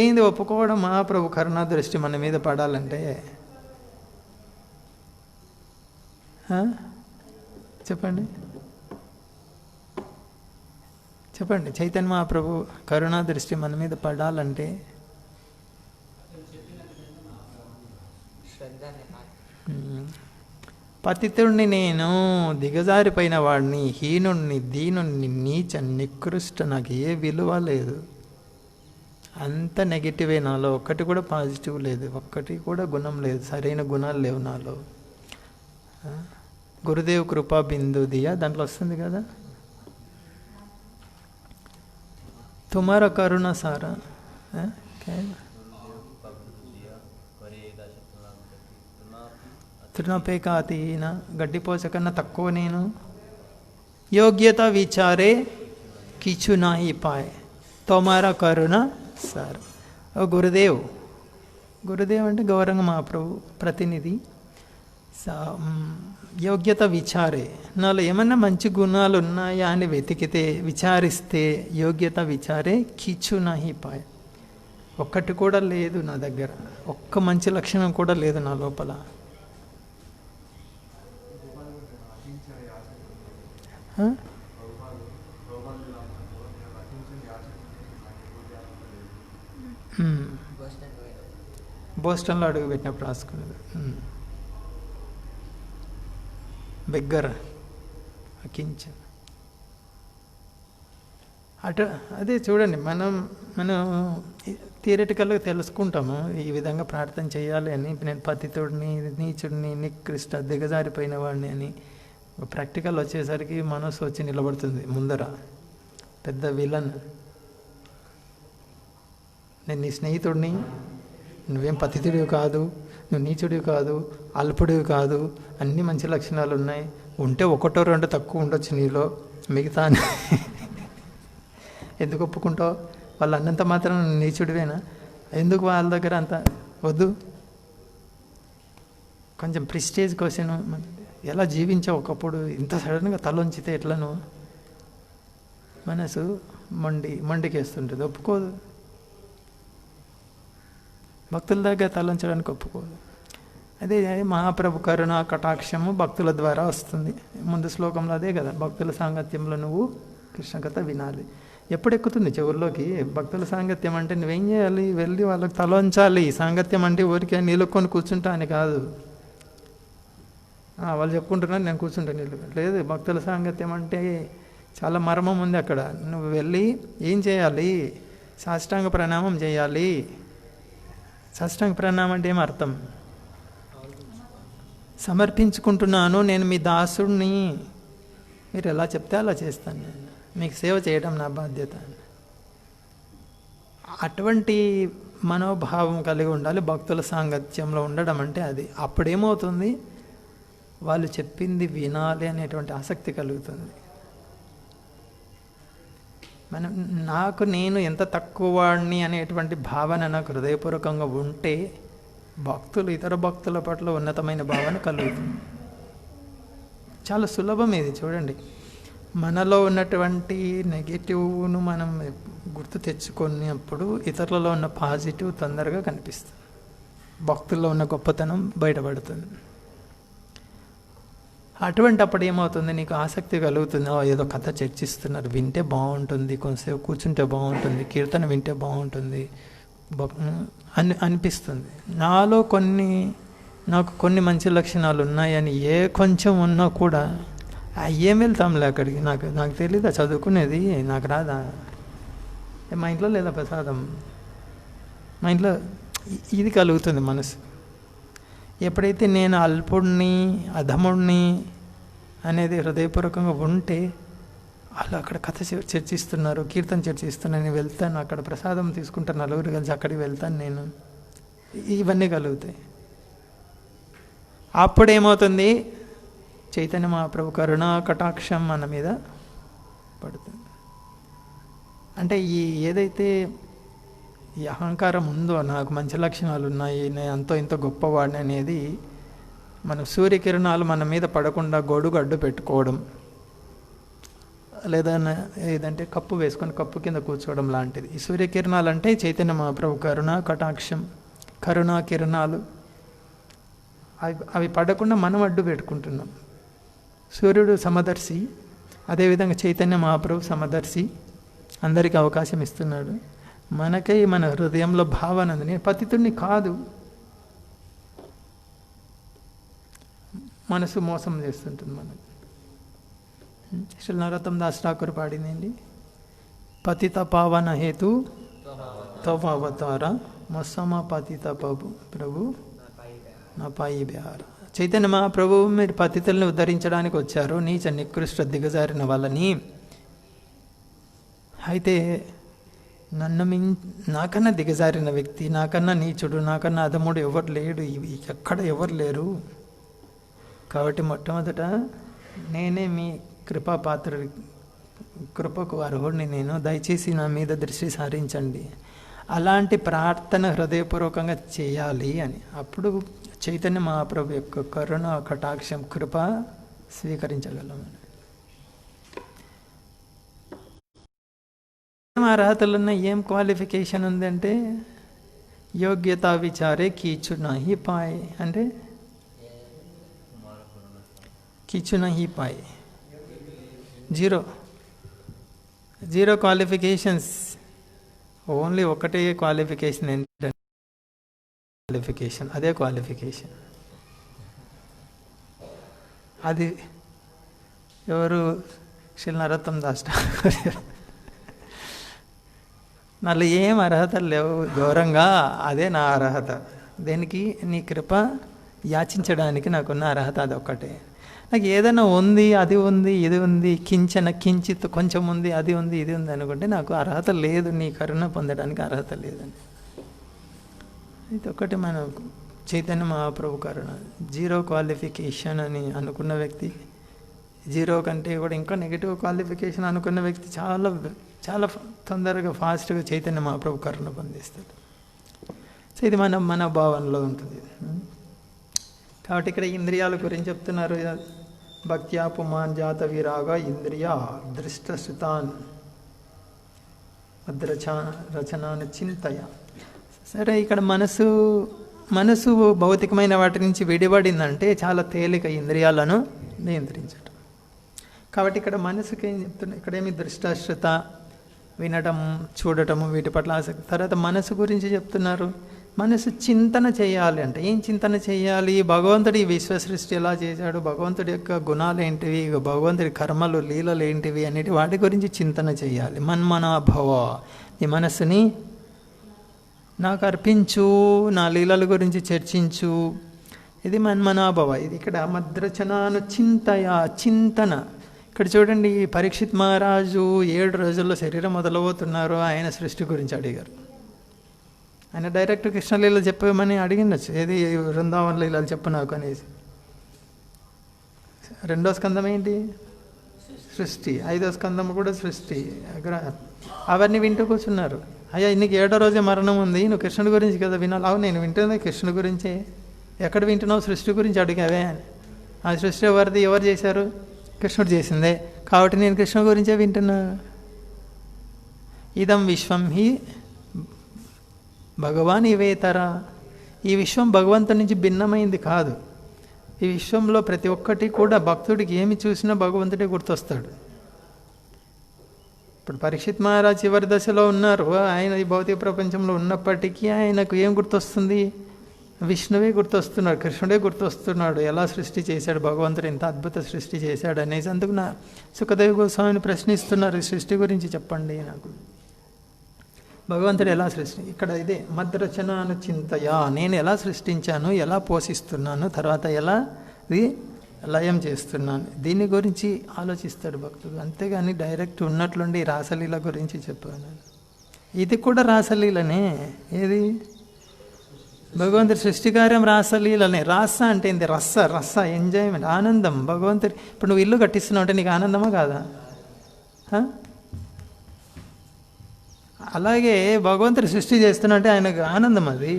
ఏంది ఒప్పుకోవడం? మహాప్రభు కరుణా దృష్టి మన మీద పడాలంటే చెప్పండి చెప్పండి. చైతన్య మహాప్రభు కరుణా దృష్టి మన మీద పడాలంటే పతితుణ్ణి నేను, దిగజారిపోయిన వాడిని, హీనుణ్ణి, దీనుణ్ణి, నీచ నికృష్ట, నాకు ఏ విలువ లేదు, అంత నెగిటివే నాలో, ఒక్కటి కూడా పాజిటివ్ లేదు, ఒక్కటి కూడా గుణం లేదు, సరైన గుణాలు లేవు నాలో. గురుదేవ్ కృపా బిందు దియా దాంట్లో వస్తుంది కదా, తుమార కరుణ సారా తృణపేకాతీన, గడ్డిపోచ కన్నా తక్కువ నేను, యోగ్యత విచారే కిచు నాహి పాయ్, తోమారా కరుణ సార్. ఓ గురుదేవ్, గురుదేవ్ అంటే గౌరంగ మహాప్రభు ప్రతినిధి. యోగ్యత విచారే, నాలో ఏమన్నా మంచి గుణాలు ఉన్నాయా అని వెతికితే, విచారిస్తే, యోగ్యత విచారే కిచు నాహి పాయ్, ఒక్కటి కూడా లేదు నా దగ్గర, ఒక్క మంచి లక్షణం కూడా లేదు నా లోపల. బోస్టన్లో అడుగు పెట్టినప్పుడు రాసుకున్నది బెగ్గర్ కించన్. అదే చూడండి, మనం థియరిటికల్గా తెలుసుకుంటాము ఈ విధంగా ప్రార్థన చేయాలి అని. నేను పతితుడిని, నీచుడిని, నికృష్ట, దిగజారిపోయిన వాడిని అని. ప్రాక్టికల్ వచ్చేసరికి మనసు వచ్చి నిలబడుతుంది ముందర, పెద్ద విలన్. నేను నీ స్నేహితుడిని, నువ్వేం పతితుడివి కాదు, నువ్వు నీచుడివి కాదు, అల్పుడివి కాదు, అన్ని మంచి లక్షణాలు ఉన్నాయి, ఉంటే ఒకటో రెండో తక్కువ ఉండొచ్చు నీలో, మిగతా ఎందుకు ఒప్పుకుంటావు? వాళ్ళు అన్నంత మాత్రం నీచుడివేనా? ఎందుకు వాళ్ళ దగ్గర అంత వద్దు. కొంచెం ప్రిస్టేజ్ క్వశ్చన్, ఎలా జీవించావు ఒకప్పుడు, ఇంత సడన్గా తలొంచితే ఎట్లా నువ్వు? మనసు మొండికేస్తుంటుంది, ఒప్పుకోదు. భక్తుల దగ్గర తలంచడానికి ఒప్పుకోదు. అదే మహాప్రభు కరుణ కటాక్షము భక్తుల ద్వారా వస్తుంది. ముందు శ్లోకంలో అదే కదా, భక్తుల సాంగత్యంలో నువ్వు కృష్ణ కథ వినాలి. ఎప్పుడు ఎక్కుతుంది చెవుల్లోకి? భక్తుల సాంగత్యం అంటే నువ్వేం చేయాలి? వెళ్ళి వాళ్ళకి తలంచాలి. సాంగత్యం అంటే ఊరికే నిలుక్కొని కూర్చుంటా అని కాదు. వాళ్ళు చెప్పుకుంటున్నారు, నేను కూర్చుంటా నీళ్ళు లేదు. భక్తుల సాంగత్యం అంటే చాలా మర్మం ఉంది అక్కడ. నువ్వు వెళ్ళి ఏం చేయాలి? సాష్టాంగ ప్రణామం చేయాలి. సాష్టాంగ ప్రణామం అంటే ఏం అర్థం? సమర్పించుకుంటున్నాను, నేను మీ దాసుడిని, మీరు ఎలా చెప్తే అలా చేస్తాను, నేను మీకు సేవ చేయడం నా బాధ్యత. అటువంటి మనోభావం కలిగి ఉండాలి భక్తుల సాంగత్యంలో ఉండడం అంటే. అది అప్పుడేమవుతుంది? వాళ్ళు చెప్పింది వినాలి అనేటువంటి ఆసక్తి కలుగుతుంది. నేను ఎంత తక్కువ వాడిని అనేటువంటి భావన నాకు హృదయపూర్వకంగా ఉంటే ఇతర భక్తుల పట్ల ఉన్నతమైన భావన కలుగుతుంది. చాలా సులభం ఇది. చూడండి, మనలో ఉన్నటువంటి నెగిటివ్ను మనం గుర్తు తెచ్చుకున్నప్పుడు ఇతరులలో ఉన్న పాజిటివ్ తొందరగా కనిపిస్తుంది. భక్తుల్లో ఉన్న గొప్పతనం బయటపడుతుంది. అటువంటి అప్పుడు ఏమవుతుంది? నీకు ఆసక్తి కలుగుతుంది. ఏదో కథ చర్చిస్తున్నారు, వింటే బాగుంటుంది, కొంతసేపు కూర్చుంటే బాగుంటుంది, కీర్తన వింటే బాగుంటుంది అనిపిస్తుంది. నాకు కొన్ని మంచి లక్షణాలు ఉన్నాయని కొంచెం ఉన్నా కూడా ఏం వెళ్తాంలే అక్కడికి, నాకు తెలీదా చదువుకునేది, నాకు రాదా, మా ఇంట్లో లేదా ప్రసాదం, మా ఇంట్లో ఇది కలుగుతుంది మనసు. ఎప్పుడైతే నేను అల్పుడిని అధముడిని అనేది హృదయపూర్వకంగా ఉంటే, వాళ్ళు అక్కడ కథ చర్చిస్తున్నారు, కీర్తన చర్చిస్తున్నారు, నేను వెళ్తాను, అక్కడ ప్రసాదం తీసుకుంటాను, నలుగురు కలిసి అక్కడికి వెళ్తాను నేను, ఇవన్నీ కలుగుతాయి. అప్పుడేమవుతుంది? చైతన్య మహాప్రభు కరుణ కటాక్షం మన మీద పడుతుంది. అంటే ఏదైతే ఈ అహంకారం ఉందో, నాకు మంచి లక్షణాలు ఉన్నాయి, నేను అంతో ఇంత గొప్పవాడిని అనేది, మన సూర్యకిరణాలు మన మీద పడకుండా గొడుగు అడ్డు పెట్టుకోవడం, లేదా ఏదంటే కప్పు వేసుకొని కప్పు కింద కూర్చోవడం లాంటిది. ఈ సూర్యకిరణాలు అంటే చైతన్య మహాప్రభు కరుణ కటాక్షం, కరుణా కిరణాలు. అవి పడకుండా మనం అడ్డు పెట్టుకుంటున్నాం. సూర్యుడు సమదర్శి, అదేవిధంగా చైతన్య మహాప్రభు సమదర్శి, అందరికీ అవకాశం ఇస్తున్నాడు. మనకై మన హృదయంలో భావన ఉంది, నేను పతితుడిని కాదు. మనసు మోసం చేస్తుంటుంది మనకు. శ్రీ నరోత్తమ దాస్ ఠాకూర్ పాడిందండి, పతిత పావన హేతు తవ అవతార మస్సమ పతిత ప్రభు నా పాయి బిహార. చైతన్య మహాప్రభు, మీరు పతితుల్ని ఉద్ధరించడానికి వచ్చారు, నీచ నికృష్ట దిగజారిన వాళ్ళని. అయితే నాకన్నా దిగజారిన వ్యక్తి, నాకన్నా నీచుడు, నాకన్నా అధముడు ఎవరు లేడు, ఎక్కడ ఎవరు లేరు. కాబట్టి మొట్టమొదట నేనే మీ కృపకు అర్హుడిని నేను, దయచేసి నా మీద దృష్టి సారించండి. అలాంటి ప్రార్థన హృదయపూర్వకంగా చేయాలి అని. అప్పుడు చైతన్య మహాప్రభు యొక్క కరుణ కటాక్షం కృప స్వీకరించగలమని. అర్హతలున్న ఏం క్వాలిఫికేషన్ ఉందంటే, యోగ్యత విచారే కీచు నహి పాయ్ అంటే కీచు నహి పాయ్, జీరో క్వాలిఫికేషన్స్. ఓన్లీ ఒకటే క్వాలిఫికేషన్ ఏంటంటే అదే క్వాలిఫికేషన్. అది ఎవరు? శ్రీ నరోత్తమ దాస్ ఠాకూర్. నాలో ఏం అర్హతలు లేవు, ఘోరంగా అదే నా అర్హత. దేనికి? నీ కృప యాచించడానికి నాకున్న అర్హత అదొక్కటే. నాకు ఏదైనా ఉంది, అది ఉంది, ఇది ఉంది, కించిత్ కొంచెం ఉంది, అది ఉంది, ఇది ఉంది అనుకుంటే నాకు అర్హత లేదు, నీ కరుణ పొందడానికి అర్హత లేదని. ఇది ఒకటి మన చైతన్య మహాప్రభు కరుణ. జీరో క్వాలిఫికేషన్ అని అనుకున్న వ్యక్తి, జీరో కంటే కూడా ఇంకా నెగిటివ్ క్వాలిఫికేషన్ అనుకున్న వ్యక్తి చాలా చాలా తొందరగా ఫాస్ట్గా చైతన్య మహాప్రభు కరుణ పొందిస్తాడు. సో ఇది మన భావనలో ఉంటుంది. కాబట్టి ఇక్కడ ఇంద్రియాల గురించి చెప్తున్నారు. భక్త్యా పుమాన్ జాత విరాగ ఇంద్రియ దృష్టసుతాన్ రచనాను చింతయ. సరే, ఇక్కడ మనసు భౌతికమైన వాటి నుంచి విడిపడిందంటే చాలా తేలిక ఇంద్రియాలను నియంత్రించడం. కాబట్టి ఇక్కడ మనసుకి ఏం చెప్తున్నా, ఇక్కడేమి దృష్టాశ్రత, వినటం, చూడటము, వీటి పట్ల ఆసక్తి. తర్వాత మనసు గురించి చెప్తున్నారు. మనసు చింతన చేయాలి అంటే ఏం చింతన చేయాలి? భగవంతుడు ఈ విశ్వ సృష్టి ఎలా చేశాడు, భగవంతుడి యొక్క గుణాలు ఏంటివి, భగవంతుడి కర్మలు, లీలలు ఏంటివి అనేటి వాటి గురించి చింతన చేయాలి. మన్మనాభవ, ఈ మనసుని నాకు అర్పించు, నా లీలల గురించి చర్చించు. ఇది మన్మనాభవ. ఇది ఇక్కడ మద్రచనాను చింతన. ఇక్కడ చూడండి, పరీక్షిత్ మహారాజు 7 రోజుల్లో శరీరం మొదలవుతున్నారు. ఆయన సృష్టి గురించి అడిగారు. ఆయన డైరెక్ట్ కృష్ణలీలలు చెప్పమని అడిగినచ్చు. ఏది వృందావన లీలలు చెప్పు నాకు అనేసి. 2వ స్కందం ఏంటి? సృష్టి. 5వ స్కందం కూడా సృష్టి. అవన్నీ వింటూ కూర్చున్నారు. అయ్యా, నీకు 7వ రోజే మరణం ఉంది, నువ్వు కృష్ణుడి గురించి కదా వినాలి. అవును, నేను వింటున్నది కృష్ణుడి గురించే. ఎక్కడ వింటున్నావు? సృష్టి గురించి అడిగావే. ఆ సృష్టి ఎవరిది? ఎవరు చేశారు? కృష్ణుడు చేసిందే. కాబట్టి నేను కృష్ణుడి గురించే వింటున్నా. ఇదం విశ్వం హి భగవాన్ ఇవేతర. ఈ విశ్వం భగవంతుడి నుంచి భిన్నమైంది కాదు. ఈ విశ్వంలో ప్రతి ఒక్కటి కూడా భక్తుడికి ఏమి చూసినా భగవంతుడే గుర్తొస్తాడు. ఇప్పుడు పరీక్షిత్ మహారాజ్ చివరి దశలో ఉన్నారు. ఆయన ఈ భౌతిక ప్రపంచంలో ఉన్నప్పటికీ ఆయనకు ఏం గుర్తొస్తుంది? విష్ణువే గుర్తొస్తున్నాడు, కృష్ణుడే గుర్తొస్తున్నాడు. ఎలా సృష్టి చేశాడు భగవంతుడు, ఎంత అద్భుత సృష్టి చేశాడు అనేసి. అందుకు నా సుఖదేవ్ గోస్వామిని ప్రశ్నిస్తున్నారు, సృష్టి గురించి చెప్పండి నాకు, భగవంతుడు ఎలా సృష్టి. ఇక్కడ ఇదే మద్రచనాను చింతయ, నేను ఎలా సృష్టించాను, ఎలా పోషిస్తున్నాను, తర్వాత ఎలా ఇది లయం చేస్తున్నాను, దీని గురించి ఆలోచిస్తాడు భక్తుడు. అంతేగాని డైరెక్ట్ ఉన్నట్లుండి రాసలీల గురించి చెప్పాను. ఇది కూడా రాసలీలనే. ఏది? భగవంతుడి సృష్టి కార్యం రాసలీలనే. రాస అంటే ఏంది? రస ఎంజాయ్మెంట్, ఆనందం. భగవంతుడి ఇప్పుడు నువ్వు ఇల్లు కట్టిస్తున్నావు అంటే నీకు ఆనందమా కాదా? అలాగే భగవంతుడు సృష్టి చేస్తున్నా అంటే ఆయనకు ఆనందం. అది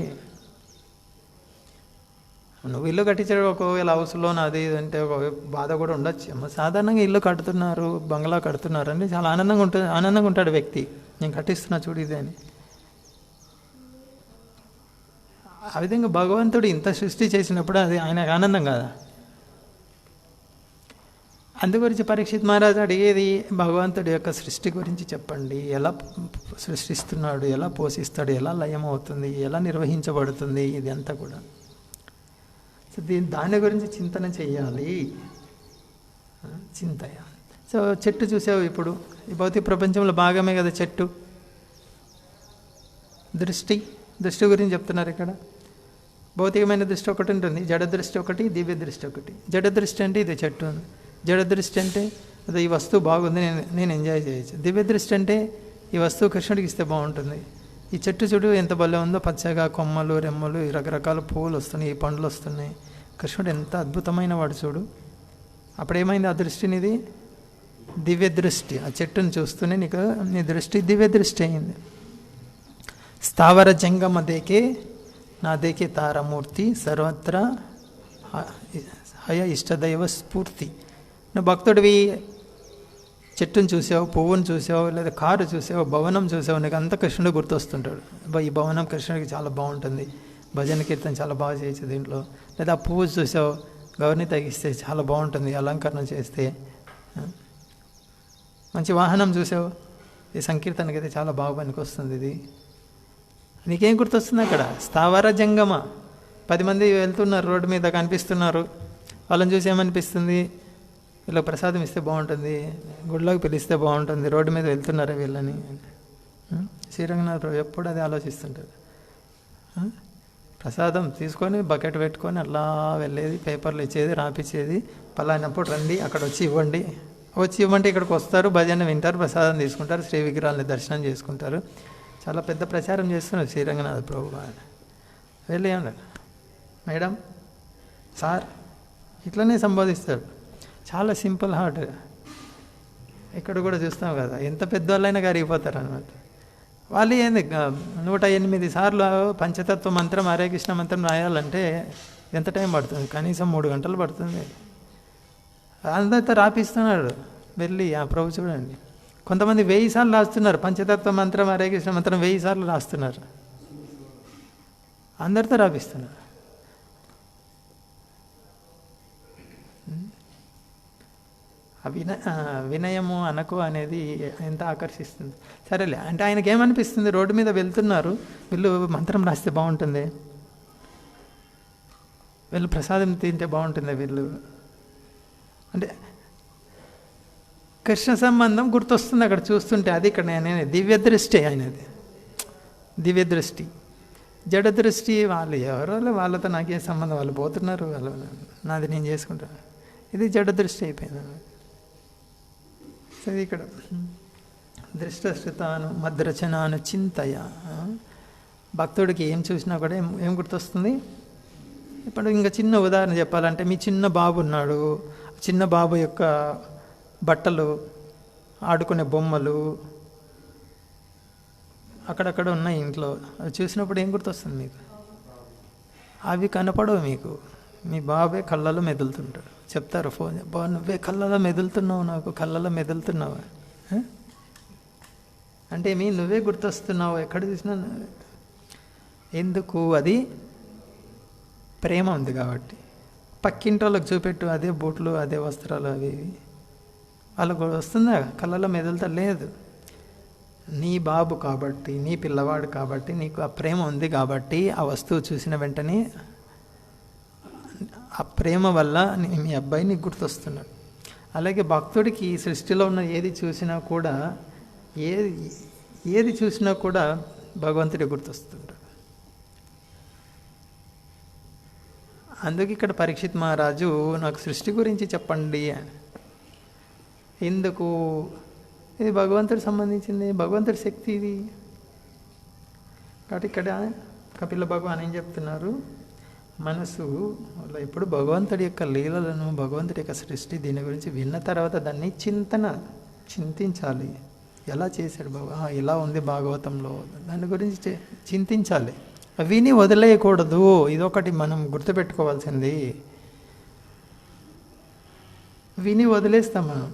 నువ్వు ఇల్లు కట్టించడం ఒకవేళ హౌస్లో అది అంటే ఒక బాధ కూడా ఉండొచ్చు. సాధారణంగా ఇల్లు కడుతున్నారు, బంగ్లా కడుతున్నారు అంటే చాలా ఆనందంగా ఉంటాడు వ్యక్తి. నేను కట్టిస్తున్నా చూడు ఇది అని. ఆ విధంగా భగవంతుడు ఇంత సృష్టి చేసినప్పుడు అది ఆయనకు ఆనందం కాదా? అందుగురించి పరీక్షిత్ మహారాజు అడిగేది భగవంతుడి యొక్క సృష్టి గురించి చెప్పండి. ఎలా సృష్టిస్తున్నాడు, ఎలా పోషిస్తాడు, ఎలా లయం అవుతుంది, ఎలా నిర్వహించబడుతుంది, ఇది అంతా కూడా. సో దాని గురించి చింతన చెయ్యాలి. చింతయ. సో చెట్టు చూసావు, ఇప్పుడు ఈ భౌతిక ప్రపంచంలో భాగమే కదా చెట్టు. దృష్టి గురించి చెప్తున్నారు ఇక్కడ. భౌతికమైన దృష్టి ఒకటి ఉంటుంది, జడ దృష్టి ఒకటి, దివ్య దృష్టి ఒకటి. జడ దృష్టి అంటే ఇది చెట్టు ఉంది. జడ దృష్టి అంటే అదే ఈ వస్తువు బాగుంది, నేను ఎంజాయ్ చేయొచ్చు. దివ్య దృష్టి అంటే ఈ వస్తువు కృష్ణుడికి ఇస్తే బాగుంటుంది. ఈ చెట్టు చూడు ఎంత భలే ఉందో, పచ్చగా కొమ్మలు, రెమ్మలు, రకరకాల పువ్వులు వస్తున్నాయి, ఈ పండ్లు వస్తున్నాయి. కృష్ణుడు ఎంత అద్భుతమైన వాడు చూడు. అప్పుడేమైంది? ఆ దృష్టినిది దివ్య దృష్టి. ఆ చెట్టుని చూస్తూనే నీ దృష్టి దివ్య దృష్టి అయింది. స్థావర జంగమ దేకే నా దేకే తారమూర్తి సర్వత్ర హయ ఇష్టదైవ స్ఫూర్తి. నువ్వు భక్తుడివి, చెట్టును చూసావు, పువ్వును చూసావు, లేదా కారు చూసావు, భవనం చూసావు, నీకు అంతా కృష్ణుడు గుర్తొస్తుంటాడు. ఈ భవనం కృష్ణుడికి చాలా బాగుంటుంది, భజన కీర్తన చాలా బాగా చేయొచ్చు దీంట్లో. లేదా ఆ పువ్వు చూసావు, గౌరిని తగిస్తే చాలా బాగుంటుంది, అలంకరణ చేస్తే. మంచి వాహనం చూసావు, ఈ సంకీర్తనకి అయితే చాలా బాగా పనికొస్తుంది ఇది. నీకేం గుర్తొస్తుంది అక్కడ? స్థావర జంగమ. 10 మంది వెళ్తున్నారు, రోడ్డు మీద కనిపిస్తున్నారు, వాళ్ళని చూసి ఏమనిపిస్తుంది? వీళ్ళకి ప్రసాదం ఇస్తే బాగుంటుంది, గుడిలోకి పిలిస్తే బాగుంటుంది, రోడ్డు మీద వెళ్తున్నారా వీళ్ళని. శ్రీరంగనాథ ప్రభు ఎప్పుడు అది ఆలోచిస్తుంటారు. ప్రసాదం తీసుకొని బకెట్ పెట్టుకొని అలా వెళ్ళేది, పేపర్లు ఇచ్చేది, రాపిచ్చేది, పలానప్పుడు రండి అక్కడ వచ్చి ఇవ్వండి, ఇవ్వమంటే ఇక్కడికి వస్తారు, భజన వింటారు, ప్రసాదం తీసుకుంటారు, శ్రీ విగ్రహాలని దర్శనం చేసుకుంటారు. చాలా పెద్ద ప్రచారం చేస్తున్నారు శ్రీరంగనాథ ప్రభు. వెళ్ళి ఏమన్నారు, మేడం, సార్, ఇట్లనే సంబోధిస్తాడు. చాలా సింపుల్ హార్ట్. ఇక్కడ కూడా చూస్తాం కదా, ఎంత పెద్దవాళ్ళైనా కరిగిపోతారు అనమాట. వాళ్ళు ఏంది 108 సార్లు పంచతత్వ మంత్రం, హరే కృష్ణ మంత్రం రాయాలంటే ఎంత టైం పడుతుంది? కనీసం 3 గంటలు పడుతుంది. అంతా రాపిస్తున్నాడు వెళ్ళి. ఆ ప్రభు చూడండి, కొంతమంది 1000 సార్లు రాస్తున్నారు. పంచతత్వ మంత్రం, హరే కృష్ణ మంత్రం 1000 సార్లు రాస్తున్నారు. అందరితో రాపిస్తున్నారు. వినయము అనకు అనేది ఎంత ఆకర్షిస్తుంది. సరేలే, అంటే ఆయనకి ఏమనిపిస్తుంది, రోడ్డు మీద వెళ్తున్నారు, వీళ్ళు మంత్రం రాస్తే బాగుంటుంది, వీళ్ళు ప్రసాదం తింటే బాగుంటుంది, వీళ్ళు అంటే కృష్ణ సంబంధం గుర్తొస్తుంది అక్కడ చూస్తుంటే. అది ఇక్కడ నేను దివ్యదృష్టి ఆయనది, దివ్యదృష్టి. జడదృష్టి వాళ్ళు ఎవరో వాళ్ళతో నాకేం సంబంధం, వాళ్ళు పోతున్నారు, వాళ్ళు నాది నేను చేసుకుంటాను. ఇది జడదృష్టి అయిపోయింది. సరే, ఇక్కడ దృష్టశ్రుతాను మద్రచనాను చింతయ. భక్తుడికి ఏం చూసినా కూడా ఏం గుర్తొస్తుంది. ఇప్పుడు ఇంకా చిన్న ఉదాహరణ చెప్పాలంటే, మీ చిన్న బాబు ఉన్నాడు, చిన్న బాబు యొక్క బట్టలు, ఆడుకునే బొమ్మలు అక్కడక్కడ ఉన్నాయి ఇంట్లో. అవి చూసినప్పుడు ఏం గుర్తొస్తుంది మీకు? అవి కనపడవు మీకు. మీ బాబే కళ్ళలో మెదులుతుంటాడు. చెప్తారు ఫోన్, బా నువ్వే కళ్ళలో మెదులుతున్నావు, నాకు కళ్ళలో మెదులుతున్నావు అంటే నువ్వే గుర్తొస్తున్నావు ఎక్కడ చూసినా. ఎందుకు? అది ప్రేమ ఉంది కాబట్టి. పక్కింటి వాళ్ళకి చూపెట్టు, అదే బూట్లు, అదే వస్త్రాలు, అవి వాళ్ళకు వస్తుందా? కళ్ళలో మెదులుతా లేదు. నీ బాబు కాబట్టి, నీ పిల్లవాడు కాబట్టి, నీకు ఆ ప్రేమ ఉంది కాబట్టి ఆ వస్తువు చూసిన వెంటనే ఆ ప్రేమ వల్ల మీ అబ్బాయి నీకు గుర్తొస్తున్నాడు. అలాగే భక్తుడికి ఈ సృష్టిలో ఉన్న ఏది చూసినా కూడా ఏది చూసినా కూడా భగవంతుడి గుర్తొస్తుంటాడు. అందుకే ఇక్కడ పరీక్షిత్ మహారాజు నాకు సృష్టి గురించి చెప్పండి అని. ఎందుకు? ఇది భగవంతుడికి సంబంధించింది, భగవంతుడి శక్తి ఇది. కాబట్టి ఇక్కడ కపిల భగవాన్ ఏం చెప్తున్నారు, మనసు ఇప్పుడు భగవంతుడి యొక్క లీలలను, భగవంతుడి యొక్క సృష్టి, దీని గురించి విన్న తర్వాత దాన్ని చింతించాలి. ఎలా చేశాడు బాబా, ఇలా ఉంది భాగవతంలో, దాని గురించి చింతించాలి. విని వదిలేయకూడదు. ఇదొకటి మనం గుర్తుపెట్టుకోవాల్సింది. విని వదిలేస్తాం మనం.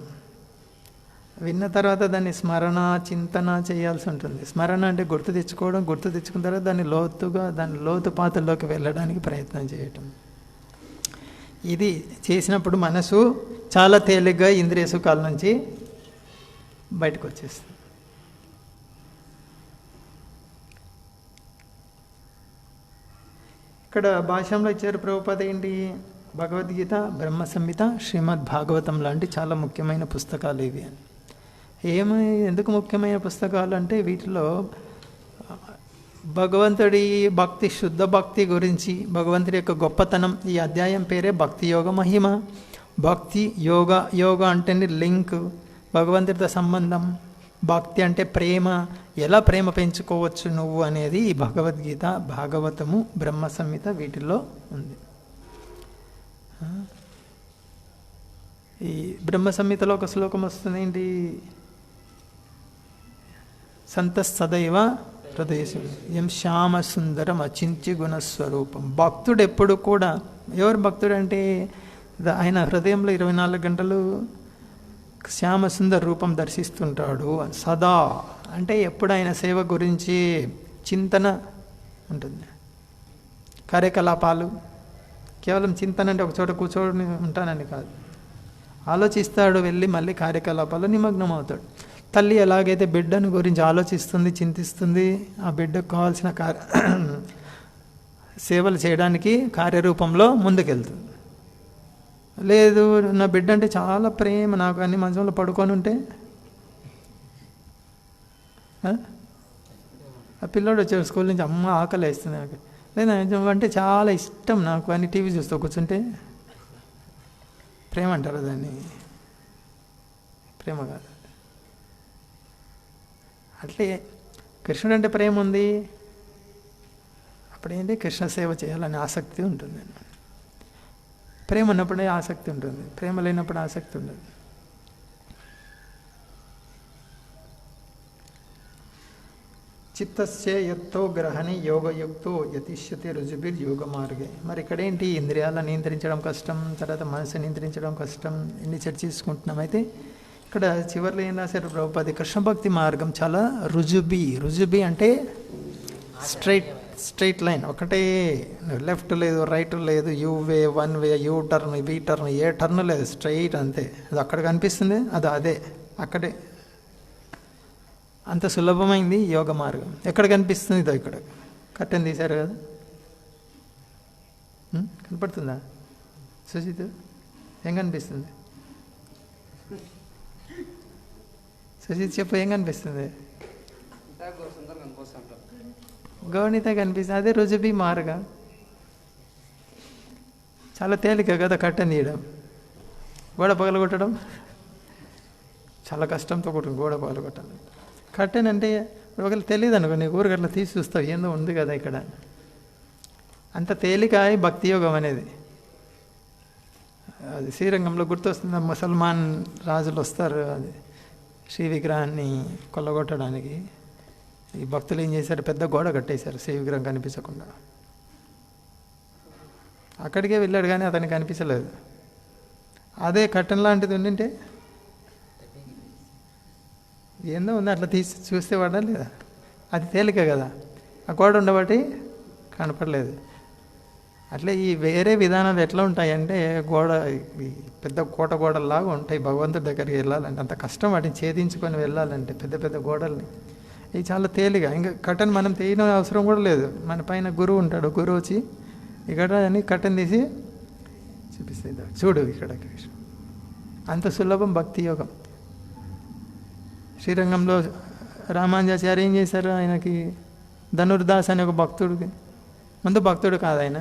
విన్న తర్వాత దాన్ని స్మరణ, చింతన చేయాల్సి ఉంటుంది. స్మరణ అంటే గుర్తు తెచ్చుకోవడం, గుర్తు తెచ్చుకున్న తర్వాత దాని లోతుపాతుల్లోకి వెళ్ళడానికి ప్రయత్నం చేయటం. ఇది చేసినప్పుడు మనసు చాలా తేలిగ్గా ఇంద్రియ సుఖాల నుంచి బయటకు వచ్చేస్తుంది. ఇక్కడ భాష్యంలో ఇచ్చారు ప్రభుపాద ఏంటి, భగవద్గీత, బ్రహ్మ సంహిత, శ్రీమద్ భాగవతం లాంటి చాలా ముఖ్యమైన పుస్తకాలు ఇవి అని. ఎందుకు ముఖ్యమైన పుస్తకాలు అంటే, వీటిలో భగవంతుడి భక్తి, శుద్ధ భక్తి గురించి, భగవంతుడి యొక్క గొప్పతనం. ఈ అధ్యాయం పేరే భక్తి యోగ మహిమ. భక్తి యోగ అంటే లింక్, భగవంతుడితో సంబంధం. భక్తి అంటే ప్రేమ, ఎలా ప్రేమ పెంచుకోవచ్చు నువ్వు అనేది ఈ భగవద్గీత, భాగవతము, బ్రహ్మ సంహిత వీటిల్లో ఉంది. ఈ బ్రహ్మ సంహితలో ఒక శ్లోకం వస్తుంది ఏంటి, సంత సదైవ హృదయసు ఎం శ్యామ సుందరం అచింత్య గుణస్వరూపం. భక్తుడు ఎప్పుడు కూడా, ఎవరు భక్తుడు అంటే ఆయన హృదయంలో 24 గంటలు శ్యామ సుందర రూపం దర్శిస్తుంటాడు. సదా అంటే ఎప్పుడు ఆయన సేవ గురించి చింతన ఉంటుంది. కార్యకలాపాలు కేవలం చింతన అంటే ఒక చోట కూర్చొని ఉంటానని కాదు, ఆలోచిస్తాడు, వెళ్ళి మళ్ళీ కార్యకలాపాలు నిమగ్నం అవుతాడు. తల్లి ఎలాగైతే బిడ్డను గురించి ఆలోచిస్తుంది, చింతిస్తుంది, ఆ బిడ్డకు కావాల్సిన సేవలు చేయడానికి కార్యరూపంలో ముందుకెళ్తుంది. లేదు, నా బిడ్డ అంటే చాలా ప్రేమ నాకు, అన్ని మంచంలో పడుకొని ఉంటే, ఆ పిల్లోడు వచ్చాడు స్కూల్ నుంచి, అమ్మ ఆకలి వేస్తుంది నాకు, లేదా అంటే చాలా ఇష్టం నాకు అని టీవీ చూస్తూ కూర్చుంటే ప్రేమ అంటారు దాన్ని? ప్రేమ కాదు. అట్లే కృష్ణుడు అంటే ప్రేమ ఉంది, అప్పుడేంటి కృష్ణ సేవ చేయాలని ఆసక్తి ఉంటుంది. ప్రేమ ఉన్నప్పుడే ఆసక్తి ఉంటుంది, ప్రేమ లేనప్పుడు ఆసక్తి ఉండదు. చిత్తస్య యత్తో గ్రహణి యోగయుక్తో యతిష్యతి రుజుభిర్ యోగ మార్గే. మరి ఇక్కడేంటి, ఇంద్రియాలను నియంత్రించడం కష్టం, తర్వాత మనసు నియంత్రించడం కష్టం, ఇన్ని చర్చించుకుంటున్నాం. అయితే ఇక్కడ చివరిలో ఏం రాశారు ప్రభుపాది, కృష్ణ భక్తి మార్గం చాలా రుజుబీ అంటే స్ట్రైట్ లైన్, ఒకటే, లెఫ్ట్ లేదు రైట్ లేదు, U way one way, U turn B turn, A turn లేదు, స్ట్రైట్ అంతే. అది అక్కడ కనిపిస్తుంది, అదే అక్కడే. అంత సులభమైంది యోగ మార్గం. ఎక్కడ కనిపిస్తుంది? ఇదో ఇక్కడ కట్టెన్ తీశారు కదా, కనపడుతుందా సుజిత్? ఏం కనిపిస్తుంది సుజిత్ చెప్పు, ఏం కనిపిస్తుంది? గౌణిత కనిపిస్తుంది, అదే రుజుబీ మార్గం. చాలా తేలిక కదా కట్టెన్ తీయడం. గోడ పగలగొట్టడం చాలా కష్టంతో గోడ పగలగొట్టాలి. కట్టెన్ అంటే ఒకవేళ తెలియదు అనుకో, నీకు ఊరికి అట్లా తీసి చూస్తావు, ఏందో ఉంది కదా ఇక్కడ. అంత తేలిక భక్తి యోగం అనేది. అది శ్రీరంగంలో గుర్తొస్తుంది, ముసల్మాన్ రాజులు వస్తారు అది శ్రీ విగ్రహాన్ని కొల్లగొట్టడానికి. ఈ భక్తులు ఏం చేశారు, పెద్ద గోడ కట్టేశారు శ్రీ విగ్రహం కనిపించకుండా. అక్కడికే వెళ్ళాడు కానీ అతనికి కనిపించలేదు. అదే కట్టెన్ లాంటిది ఉండింటే ఏందో ఉంది, అట్లా తీసి చూస్తే వాడా లేదా? అది తేలిక కదా, ఆ గోడ ఉండబట్టి కనపడలేదు. అట్లే ఈ వేరే విధానాలు ఎట్లా ఉంటాయంటే, పెద్ద గోడల్లాగా ఉంటాయి. భగవంతుడి దగ్గరికి వెళ్ళాలంటే అంత కష్టం, వాటిని ఛేదించుకొని వెళ్ళాలంటే పెద్ద గోడల్ని. ఇవి చాలా తేలిగా, ఇంకా కట్టెన్ మనం తీయడం అవసరం కూడా లేదు. మన పైన గురువు ఉంటాడు, గురువు వచ్చి ఇక్కడ అని కట్టెన్ తీసి చూపిస్తుంది, చూడు ఇక్కడ. అంత సులభం భక్తి యోగం. శ్రీరంగంలో రామానుజాచార్య ఏం చేశారు, ఆయనకి ధనుర్దాస్ అనే ఒక భక్తుడికి, ముందు భక్తుడు కాదు ఆయన,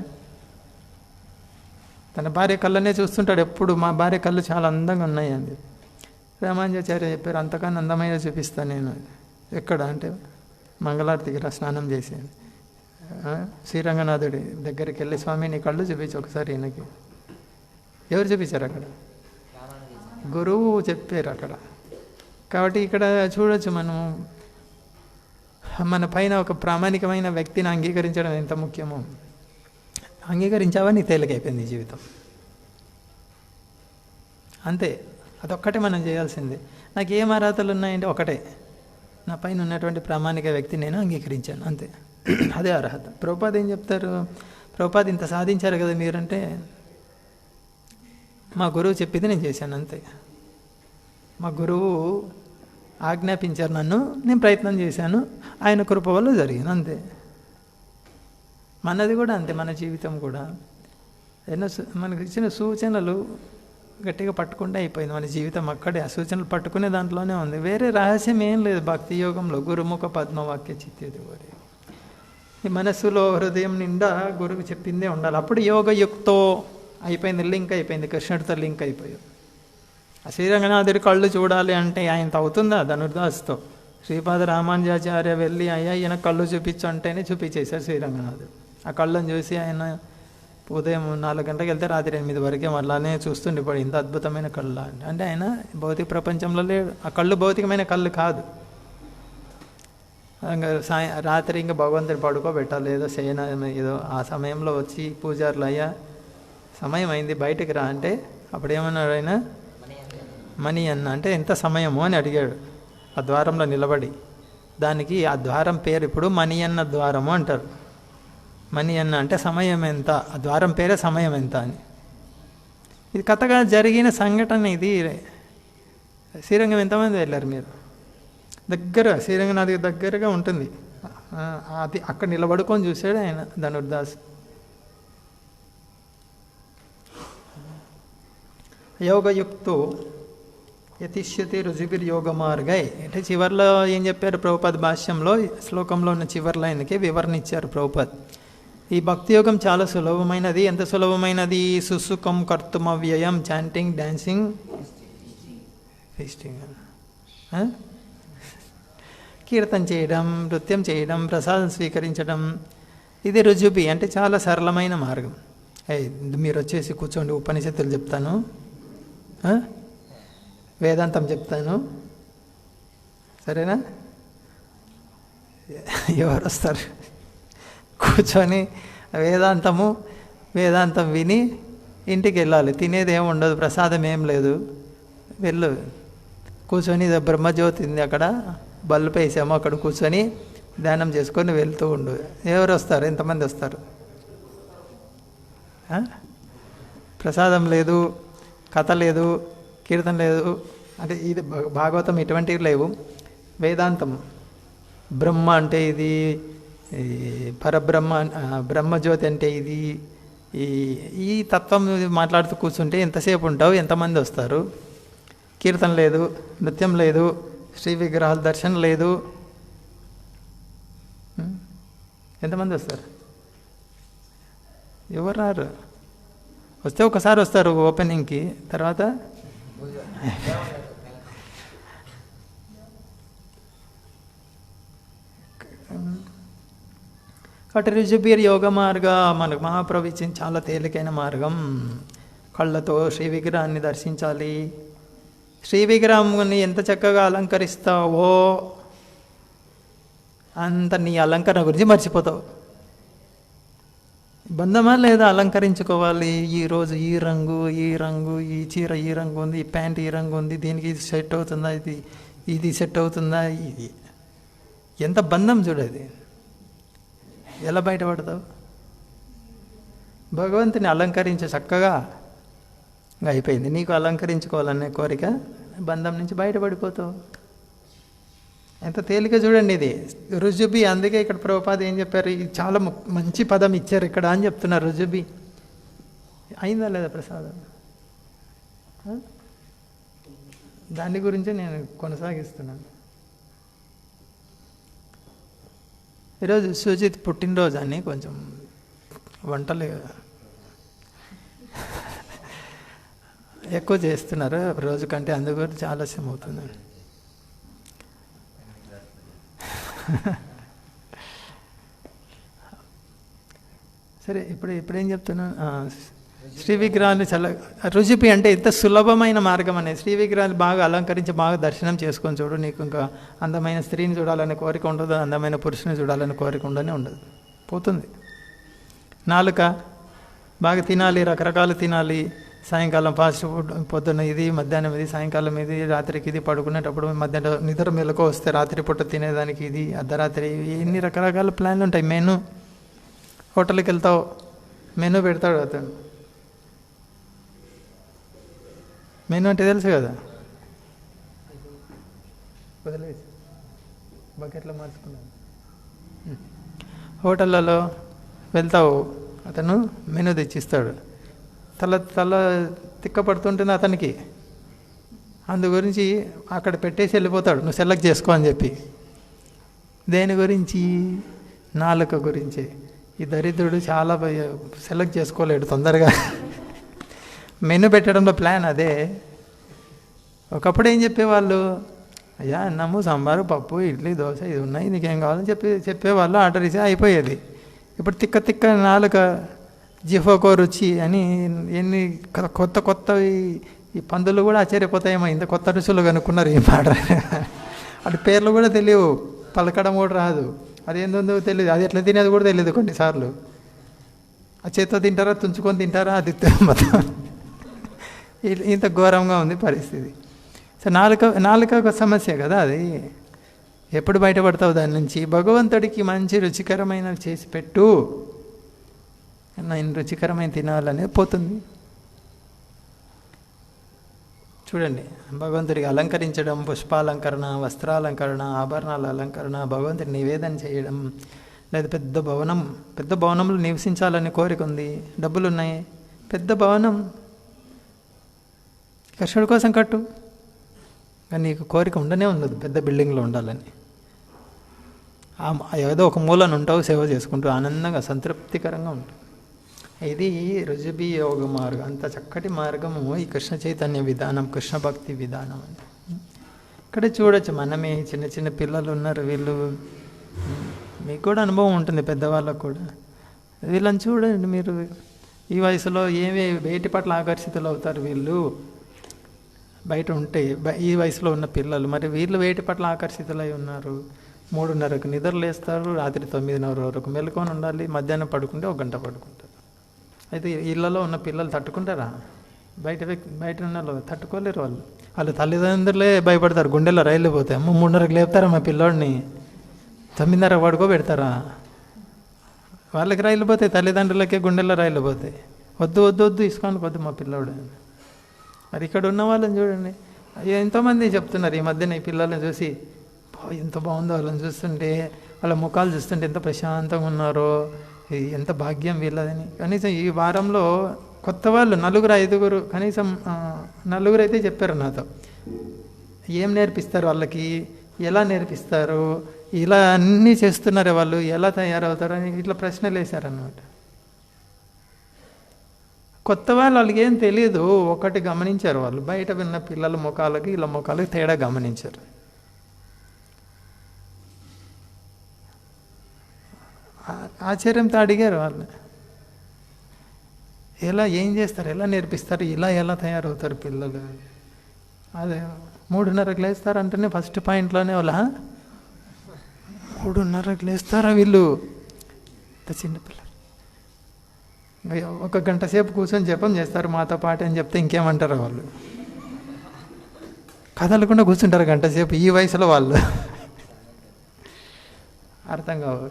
తన భార్య కళ్ళనే చూస్తుంటాడు ఎప్పుడు, మా భార్య కళ్ళు చాలా అందంగా ఉన్నాయి అంది. రామానుజాచార్య చెప్పారు, అంతకన్నా అందమైన చూపిస్తాను నేను. ఎక్కడ అంటే మంగళారతికి స్నానం చేసి శ్రీరంగనాథుడి దగ్గరికి వెళ్ళి, స్వామి నీ కళ్ళు చూపించి ఒకసారి ఈయనకి. ఎవరు చూపించారు అక్కడ? గురువు చెప్పారు అక్కడ. కాబట్టి ఇక్కడ చూడొచ్చు మనం, మన పైన ఒక ప్రామాణికమైన వ్యక్తిని అంగీకరించడం ఎంత ముఖ్యమో. అంగీకరించావా నీకు తేలికైపోయింది జీవితం, అంతే. అదొక్కటే మనం చేయాల్సిందే. నాకు ఏం అర్హతలు ఉన్నాయంటే ఒకటే, నా పైన ఉన్నటువంటి ప్రామాణిక వ్యక్తిని నేను అంగీకరించాను, అంతే. అదే అర్హత. ప్రభుపాద ఏం చెప్తారు, ప్రభుపాద ఇంత సాధించారు కదా మీరంటే, మా గురువు చెప్పింది నేను చేశాను, అంతే. మా గురువు ఆజ్ఞాపించారు నన్ను, నేను ప్రయత్నం చేశాను, ఆయన కృప వల్ల జరిగింది, అంతే. మనది కూడా అంతే, మన జీవితం కూడా ఎన్నో మనకు ఇచ్చిన సూచనలు గట్టిగా పట్టుకుంటే అయిపోయింది మన జీవితం. అక్కడే ఆ సూచనలు పట్టుకునే దాంట్లోనే ఉంది, వేరే రహస్యం ఏం లేదు భక్తి యోగంలో. గురుముఖ పద్మవాక్య చిత్తేది వారి ఈ మనస్సులో హృదయం నిండా గురువు చెప్పిందే ఉండాలి. అప్పుడు యోగయుక్తో అయిపోయింది, లింక్ అయిపోయింది, కృష్ణుడితో లింక్ అయిపోయాడు. ఆ శ్రీరంగనాథుడి కళ్ళు చూడాలి అంటే ఆయనతో అవుతుందా? ధనుర్దాస్తో శ్రీపాద రామానుజాచార్య వెళ్ళి అయ్యా ఈయన కళ్ళు చూపించు అంటేనే చూపించేశారు శ్రీరంగనాథుడు. ఆ కళ్ళను చూసి ఆయన ఉదయం 4 గంటలకు వెళ్తే రాత్రి 8 వరకే అలానే చూస్తుండిపోయి, ఇంత అద్భుతమైన కళ్ళ అంటే ఆయన భౌతిక ప్రపంచంలో లేడు. ఆ కళ్ళు భౌతికమైన కళ్ళు కాదు. ఇంకా రాత్రి ఇంకా భగవంతుని పడుకోబెట్టాలి, ఏదో శయన ఏదో. ఆ సమయంలో వచ్చి పూజారులు అయ్యా సమయం అయింది బయటికి రా అంటే, అప్పుడు ఏమన్నాడు ఆయన, మణి అన్న అంటే ఎంత సమయము అని అడిగాడు ఆ ద్వారంలో నిలబడి. దానికి ఆ ద్వారం పేరు ఇప్పుడు మణి అన్న ద్వారము అంటారు. మణి అన్న అంటే సమయం ఎంత, ఆ ద్వారం పేరే సమయం ఎంత అని. ఇది కథగా జరిగిన సంఘటన. ఇది శ్రీరంగం ఎంతమంది వెళ్ళారు మీరు? దగ్గర శ్రీరంగనాథ్కి దగ్గరగా ఉంటుంది. అది అక్కడ నిలబడుకొని చూశాడు ఆయన ధనుర్దాస్. యోగయుక్తో యతిష్యతి రుజుబిర్ యోగ మార్గై అంటే చివర్లో ఏం చెప్పారు ప్రభుపాద్ భాష్యంలో, శ్లోకంలో ఉన్న చివరి లైన్కి వివరణ ఇచ్చారు ప్రభుపాద్. ఈ భక్తి యోగం చాలా సులభమైనది. ఎంత సులభమైనది? సుసుఖం కర్తుమవ్యయం, చాంటింగ్, డాన్సింగ్, ఫీస్టింగ్, కీర్తన చేయడం, నృత్యం చేయడం, ప్రసాదం స్వీకరించడం. ఇది రుజుబి అంటే చాలా సరళమైన మార్గం. మీరు వచ్చేసి కూర్చోండి, ఉపనిషత్తులు చెప్తాను, వేదాంతం చెప్తాను, సరేనా? ఎవరు వస్తారు? కూర్చొని వేదాంతం విని ఇంటికి వెళ్ళాలి. తినేది ఏమి ఉండదు, ప్రసాదం ఏం లేదు, వెళ్ళు. కూర్చొని ఇదో బ్రహ్మజ్యోతి ఉంది అక్కడ బల్బు వేసాము, అక్కడ కూర్చొని ధ్యానం చేసుకొని వెళ్తూ ఉండు. ఎవరు వస్తారు? ఎంతమంది వస్తారు? ప్రసాదం లేదు, కథ లేదు, కీర్తన లేదు, అంటే ఇది భాగవతం ఇటువంటివి లేవు. వేదాంతం బ్రహ్మ అంటే ఇది, పరబ్రహ్మ బ్రహ్మజ్యోతి అంటే ఇది, ఈ తత్వం మాట్లాడుతూ కూర్చుంటే ఎంతసేపు ఉంటావు? ఎంతమంది వస్తారు? కీర్తన లేదు, నృత్యం లేదు, శ్రీ విగ్రహాల దర్శనం లేదు, ఎంతమంది వస్తారు? ఎవరు రారు. వస్తే ఒకసారి వస్తారు ఓపెనింగ్కి, తర్వాత కాబట్టి రుజుబీర్ యోగ మార్గ మనకు మహాప్రభు ఇచ్చిన చాలా తేలికైన మార్గం. కళ్ళతో శ్రీ విగ్రహాన్ని దర్శించాలి. శ్రీ విగ్రహాన్ని ఎంత చక్కగా అలంకరిస్తావో అంత నీ అలంకరణ గురించి మర్చిపోతావు. బంధమా లేదా అలంకరించుకోవాలి? ఈరోజు ఈ రంగు, ఈ రంగు, ఈ చీర ఈ రంగు ఉంది, ఈ ప్యాంట్ ఈ రంగు ఉంది, దీనికి ఇది సెట్ అవుతుందా, ఇది సెట్ అవుతుందా, ఇది ఎంత బంధం చూడది. ఎలా బయటపడతావు? భగవంతుని అలంకరించే చక్కగా అయిపోయింది. నీకు అలంకరించుకోవాలనే కోరిక, బంధం నుంచి బయటపడిపోతావు. ఎంత తేలిక చూడండి ఇది రుజుబి. అందుకే ఇక్కడ ప్రభుపాద ఏం చెప్పారు, ఇది చాలా మంచి పదం ఇచ్చారు ఇక్కడ అని చెప్తున్నారు. రుజుబి అయిందా లేదా ప్రసాదం? దాని గురించే నేను కొనసాగిస్తున్నాను. ఈరోజు సుజిత్ పుట్టినరోజు అని కొంచెం వంటలు ఎక్కువ చేస్తున్నారు రోజు కంటే, అందుకు చాలా ఆలస్యం అవుతుంది. సరే, ఇప్పుడేం చెప్తున్నా, శ్రీ విగ్రహాలు చాలా రుజుపి అంటే ఇంత సులభమైన మార్గం అనేది. శ్రీ విగ్రహాలు బాగా అలంకరించి బాగా దర్శనం చేసుకొని చూడు. నీకు ఇంకా అందమైన స్త్రీని చూడాలనే కోరిక ఉండదు, అందమైన పురుషుని చూడాలనే కోరిక ఉండదు, పోతుంది. నాలుక బాగా తినాలి, రకరకాలు తినాలి. సాయంకాలం ఫాస్ట్ ఫుడ్, పొద్దున్న ఇది, మధ్యాహ్నం ఇది, సాయంకాలం ఇది, రాత్రికి ఇది, పడుకునేటప్పుడు మధ్యాహ్నం నిద్ర మెలకు వస్తే రాత్రి పూట తినేదానికి ఇది, అర్ధరాత్రి, ఎన్ని రకరకాల ప్లాన్లు ఉంటాయి. మెను హోటల్కి వెళ్తావు, మెను పెడతాడు అతను. మెను అంటే తెలుసు కదా, వదిలేసి బకెట్లో మార్చుకున్నాను. హోటళ్ళలో వెళ్తావు, అతను మెను తెచ్చిస్తాడు. తల తిక్కపడుతుంటుంది అతనికి. అందు గురించి అక్కడ పెట్టేసి వెళ్ళిపోతాడు, నువ్వు సెలెక్ట్ చేసుకో అని చెప్పి. దేని గురించి? నాలుక గురించి. ఈ దరిద్రుడు చాలా సెలెక్ట్ చేసుకోలేడు తొందరగా. మెను పెట్టడంలో ప్లాన్ అదే. ఒకప్పుడు ఏం చెప్పేవాళ్ళు, అయ్యా అన్నము, సాంబారు, పప్పు, ఇడ్లీ, దోశ ఇది ఉన్నాయి, నీకేం కావాలని చెప్పేవాళ్ళు. ఆర్డర్ ఇస్తే అయిపోయేది. ఇప్పుడు తిక్క నాలుక, జిహోకో రుచి అని ఎన్ని కొత్తవి. ఈ పందులు కూడా ఆశ్చర్యపోతాయేమో, ఇంత కొత్త రుచులు కనుక్కున్నారు ఈ మాట. అటు పేర్లు కూడా తెలియవు, పలకడం కూడా రాదు, అదేందో తెలియదు, అది ఎట్లా తినేది కూడా తెలియదు కొన్నిసార్లు. ఆ చేత్తో తింటారా, తుంచుకొని తింటారా, అది మొత్తం ఇంత ఘోరంగా ఉంది పరిస్థితి. సో నాలుక ఒక సమస్య కదా అది. ఎప్పుడు బయటపడతావు దాని నుంచి? భగవంతుడికి మంచి రుచికరమైనవి చేసి పెట్టు, నేను రుచికరమైన తినాలనే పోతుంది. చూడండి, భగవంతుడికి అలంకరించడం, పుష్పాలంకరణ, వస్త్రాలంకరణ, ఆభరణాల అలంకరణ, భగవంతుడికి నివేదన చేయడం, లేదా పెద్ద భవనంలో నివసించాలని కోరిక ఉంది, డబ్బులు ఉన్నాయి, పెద్ద భవనం కృష్ణుడి కోసం కట్టు. కానీ నీకు కోరిక ఉండనే ఉండదు పెద్ద బిల్డింగ్లో ఉండాలని. ఏదో ఒక మూలను ఉంటావు, సేవ చేసుకుంటూ ఆనందంగా సంతృప్తికరంగా ఉంటుంది. ఇది రుజుబీ యోగ మార్గం. అంత చక్కటి మార్గము ఈ కృష్ణ చైతన్య విధానం, కృష్ణ భక్తి విధానం అని. ఇక్కడ చూడొచ్చు, మనమే చిన్న పిల్లలు ఉన్నారు, వీళ్ళు, మీకు కూడా అనుభవం ఉంటుంది, పెద్దవాళ్ళకు కూడా. వీళ్ళని చూడండి మీరు, ఈ వయసులో వేటి పట్ల ఆకర్షితులు అవుతారు వీళ్ళు. బయట ఉంటే ఈ వయసులో ఉన్న పిల్లలు, మరి వీళ్ళు వేటి పట్ల ఆకర్షితులై ఉన్నారు. 3:30కు నిద్రలేస్తారు, రాత్రి 9:30 వరకు మెలుకొని ఉండాలి, మధ్యాహ్నం పడుకుంటే 1 గంట పడుకుంటారు. అయితే ఇళ్లలో ఉన్న పిల్లలు తట్టుకుంటారా? బయట ఉన్న వాళ్ళు తట్టుకోలేరు. వాళ్ళు తల్లిదండ్రులే భయపడతారు. గుండెల్లో రైళ్ళు పోతాయి. 3:30కి లేపుతారా మా పిల్లోడిని, 9:30 పడుకోబెడతారా? వాళ్ళకి రైలు పోతాయి, తల్లిదండ్రులకే గుండెల్లో రైళ్ళు పోతాయి. వద్దు ఇసుకోనికి వద్దు మా పిల్లోడు. మరి ఇక్కడ ఉన్న వాళ్ళని చూడండి, ఎంతోమంది చెప్తున్నారు ఈ మధ్యన ఈ పిల్లల్ని చూసి, ఎంత బాగుందో వాళ్ళని చూస్తుంటే, వాళ్ళ ముఖాలు చూస్తుంటే ఎంత ప్రశాంతంగా ఉన్నారో, ఎంత భాగ్యం వీళ్ళదని. కనీసం ఈ వారంలో కొత్త వాళ్ళు 4-5 కనీసం 4 అయితే చెప్పారు నాతో. ఏం నేర్పిస్తారు వాళ్ళకి, ఎలా నేర్పిస్తారు, ఇలా అన్నీ చేస్తున్నారు వాళ్ళు, ఎలా తయారవుతారు అని ఇట్లా ప్రశ్నలు వేశారన్నమాట. కొత్త వాళ్ళకి ఏం తెలియదు. ఒకటి గమనించారు వాళ్ళు, బయట విన్న పిల్లల ముఖాలకి ఇలా ముఖాలకి తేడా గమనించారు. ఆశ్చర్యంతో అడిగారు వాళ్ళు, ఏం చేస్తారు, ఎలా నేర్పిస్తారు, ఎలా తయారవుతారు పిల్లలు. అదే 3:30కి లేస్తారంటేనే ఫస్ట్ పాయింట్లోనే వాళ్ళ 3:30కి లేస్తారా వీళ్ళు, చిన్నపిల్లలు. 1 గంట సేపు కూర్చొని జపం చేస్తారు మాతో పాటు అని చెప్తే ఇంకేమంటారు వాళ్ళు. కదలకుండా కూర్చుంటారు 1 గంట సేపు, ఈ వయసులో వాళ్ళు. అర్థం కావు.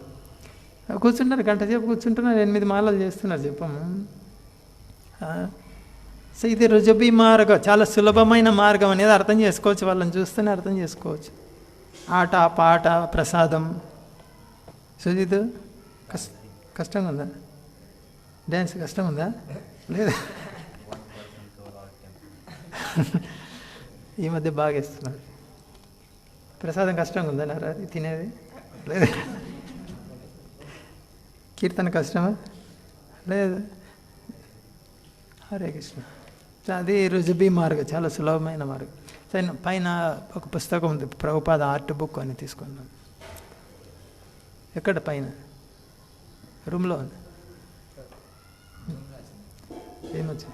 కూర్చుంటారు 1 గంట సేపు కూర్చుంటున్నారు, 8 మాలలు చేస్తున్నారు జపం. సో ఇది రుజుబీ మార్గం, చాలా సులభమైన మార్గం అనేది అర్థం చేసుకోవచ్చు. వాళ్ళని చూస్తేనే అర్థం చేసుకోవచ్చు. ఆట పాట ప్రసాదం. సుజిత్ కష్టంగా ఉందా? డ్యాన్స్ కష్టం ఉందా? లేదా? ఈ మధ్య బాగా ఇస్తున్నారు. ప్రసాదం కష్టంగా ఉందా నారా తినేది? లేదు. కీర్తన కష్టమా? లేదు. హరే కృష్ణ. అది రుజుబీ మార్గం, చాలా సులభమైన మార్గం. సరే, పైన ఒక పుస్తకం ఉంది, ప్రభుపాద ఆర్ట్ బుక్ అని తీసుకున్నాను. ఎక్కడ? పైన రూమ్లో ఉంది. ఏమొచ్చి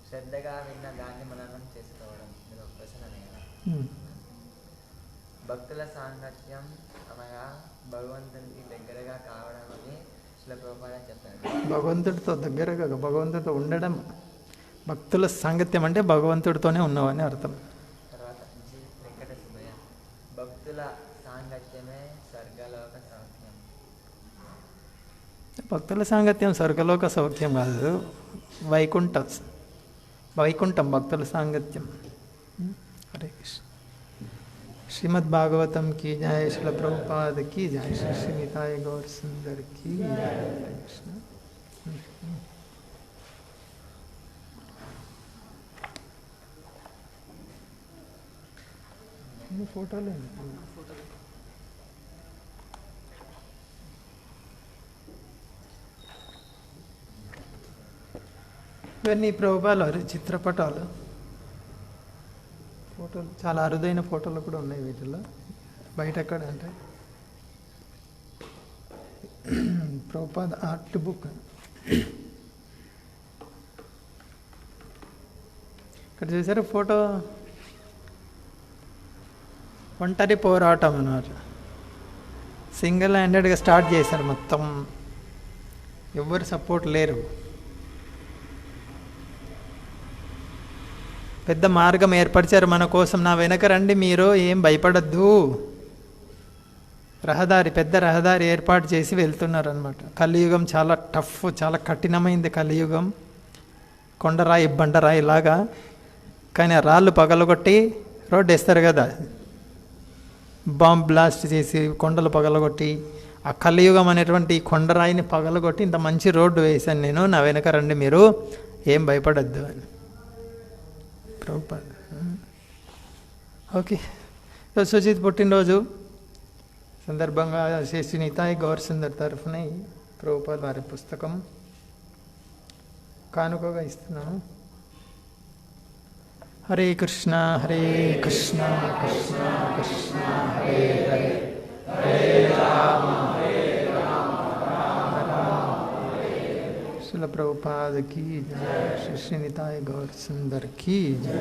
శ్రద్ధగా విన్న దాన్ని మననం చేసుకోవడం. ఇది ఒక ప్రశ్న. భక్తుల సాంగత్యం అనగా భగవంతునికి దగ్గరగా కావడం అని శ్రీల ప్రభుపాద చెప్పారు. భగవంతుడితో దగ్గరగా, భగవంతుడితో ఉండడం. భక్తుల సాంగత్యం అంటే భగవంతుడితోనే ఉన్నావని అర్థం. తర్వాత వెంకట సుబ్బయ్య, భక్తుల సాంగత్యమే స్వర్గలోక సౌఖ్యం. భక్తుల సాంగత్యం స్వర్గలోక సౌఖ్యం కాదు, వైకుంఠం భక్తుల సాంగత్యం. హరే కృష్ణ. శ్రీమద్ భాగవతం की जय, श्रील प्रभुपाद की जय, श्री निताय गौर सुंदर की जय. हरे कृष्ण. ఫోటోలు ఇవన్నీ ప్రభుపాలు చిత్రపటాలు, ఫోటోలు. చాలా అరుదైన ఫోటోలు కూడా ఉన్నాయి వీటిలో. బయట ఎక్కడ అంటే ప్రభుపాద ఆర్ట్ బుక్. ఇక్కడ చూసారు ఫోటో, ఒంటరి పోరాటం అన్నారు. సింగిల్ హ్యాండెడ్గా స్టార్ట్ చేశారు మొత్తం, ఎవ్వరు సపోర్ట్ లేరు. పెద్ద మార్గం ఏర్పరిచారు మన కోసం, నా వెనక రండి మీరు, ఏం భయపడద్దు. పెద్ద రహదారి ఏర్పాటు చేసి వెళ్తున్నారు అనమాట. కలియుగం చాలా టఫ్, చాలా కఠినమైంది కలియుగం. కొండరాయి బండరాయి లాగా. కానీ ఆ రాళ్ళు పగలగొట్టి రోడ్డు వేస్తారు కదా, బాంబ్ బ్లాస్ట్ చేసి కొండలు పగలగొట్టి, ఆ కలియుగం అనేటువంటి కొండరాయిని పగలగొట్టి ఇంత మంచి రోడ్డు వేశాను నేను, నా వెనక రండి మీరు, ఏం భయపడద్దు అని ప్రభుపాద. ఓకే, సుజిత్ పుట్టినరోజు సందర్భంగా శ్రీ నితాయ్ గౌర్ సుందర్ తరఫున ప్రభుపాద వారి పుస్తకం కానుకగా ఇస్తున్నాను. హరే కృష్ణ హరే కృష్ణ కృష్ణ కృష్ణ హరే హరే, హరే రామ హరే రామ రామ రామ హరే హరే. శ్రీల ప్రభుపాద की जय, श्री निताय गौर सुंदर की जय.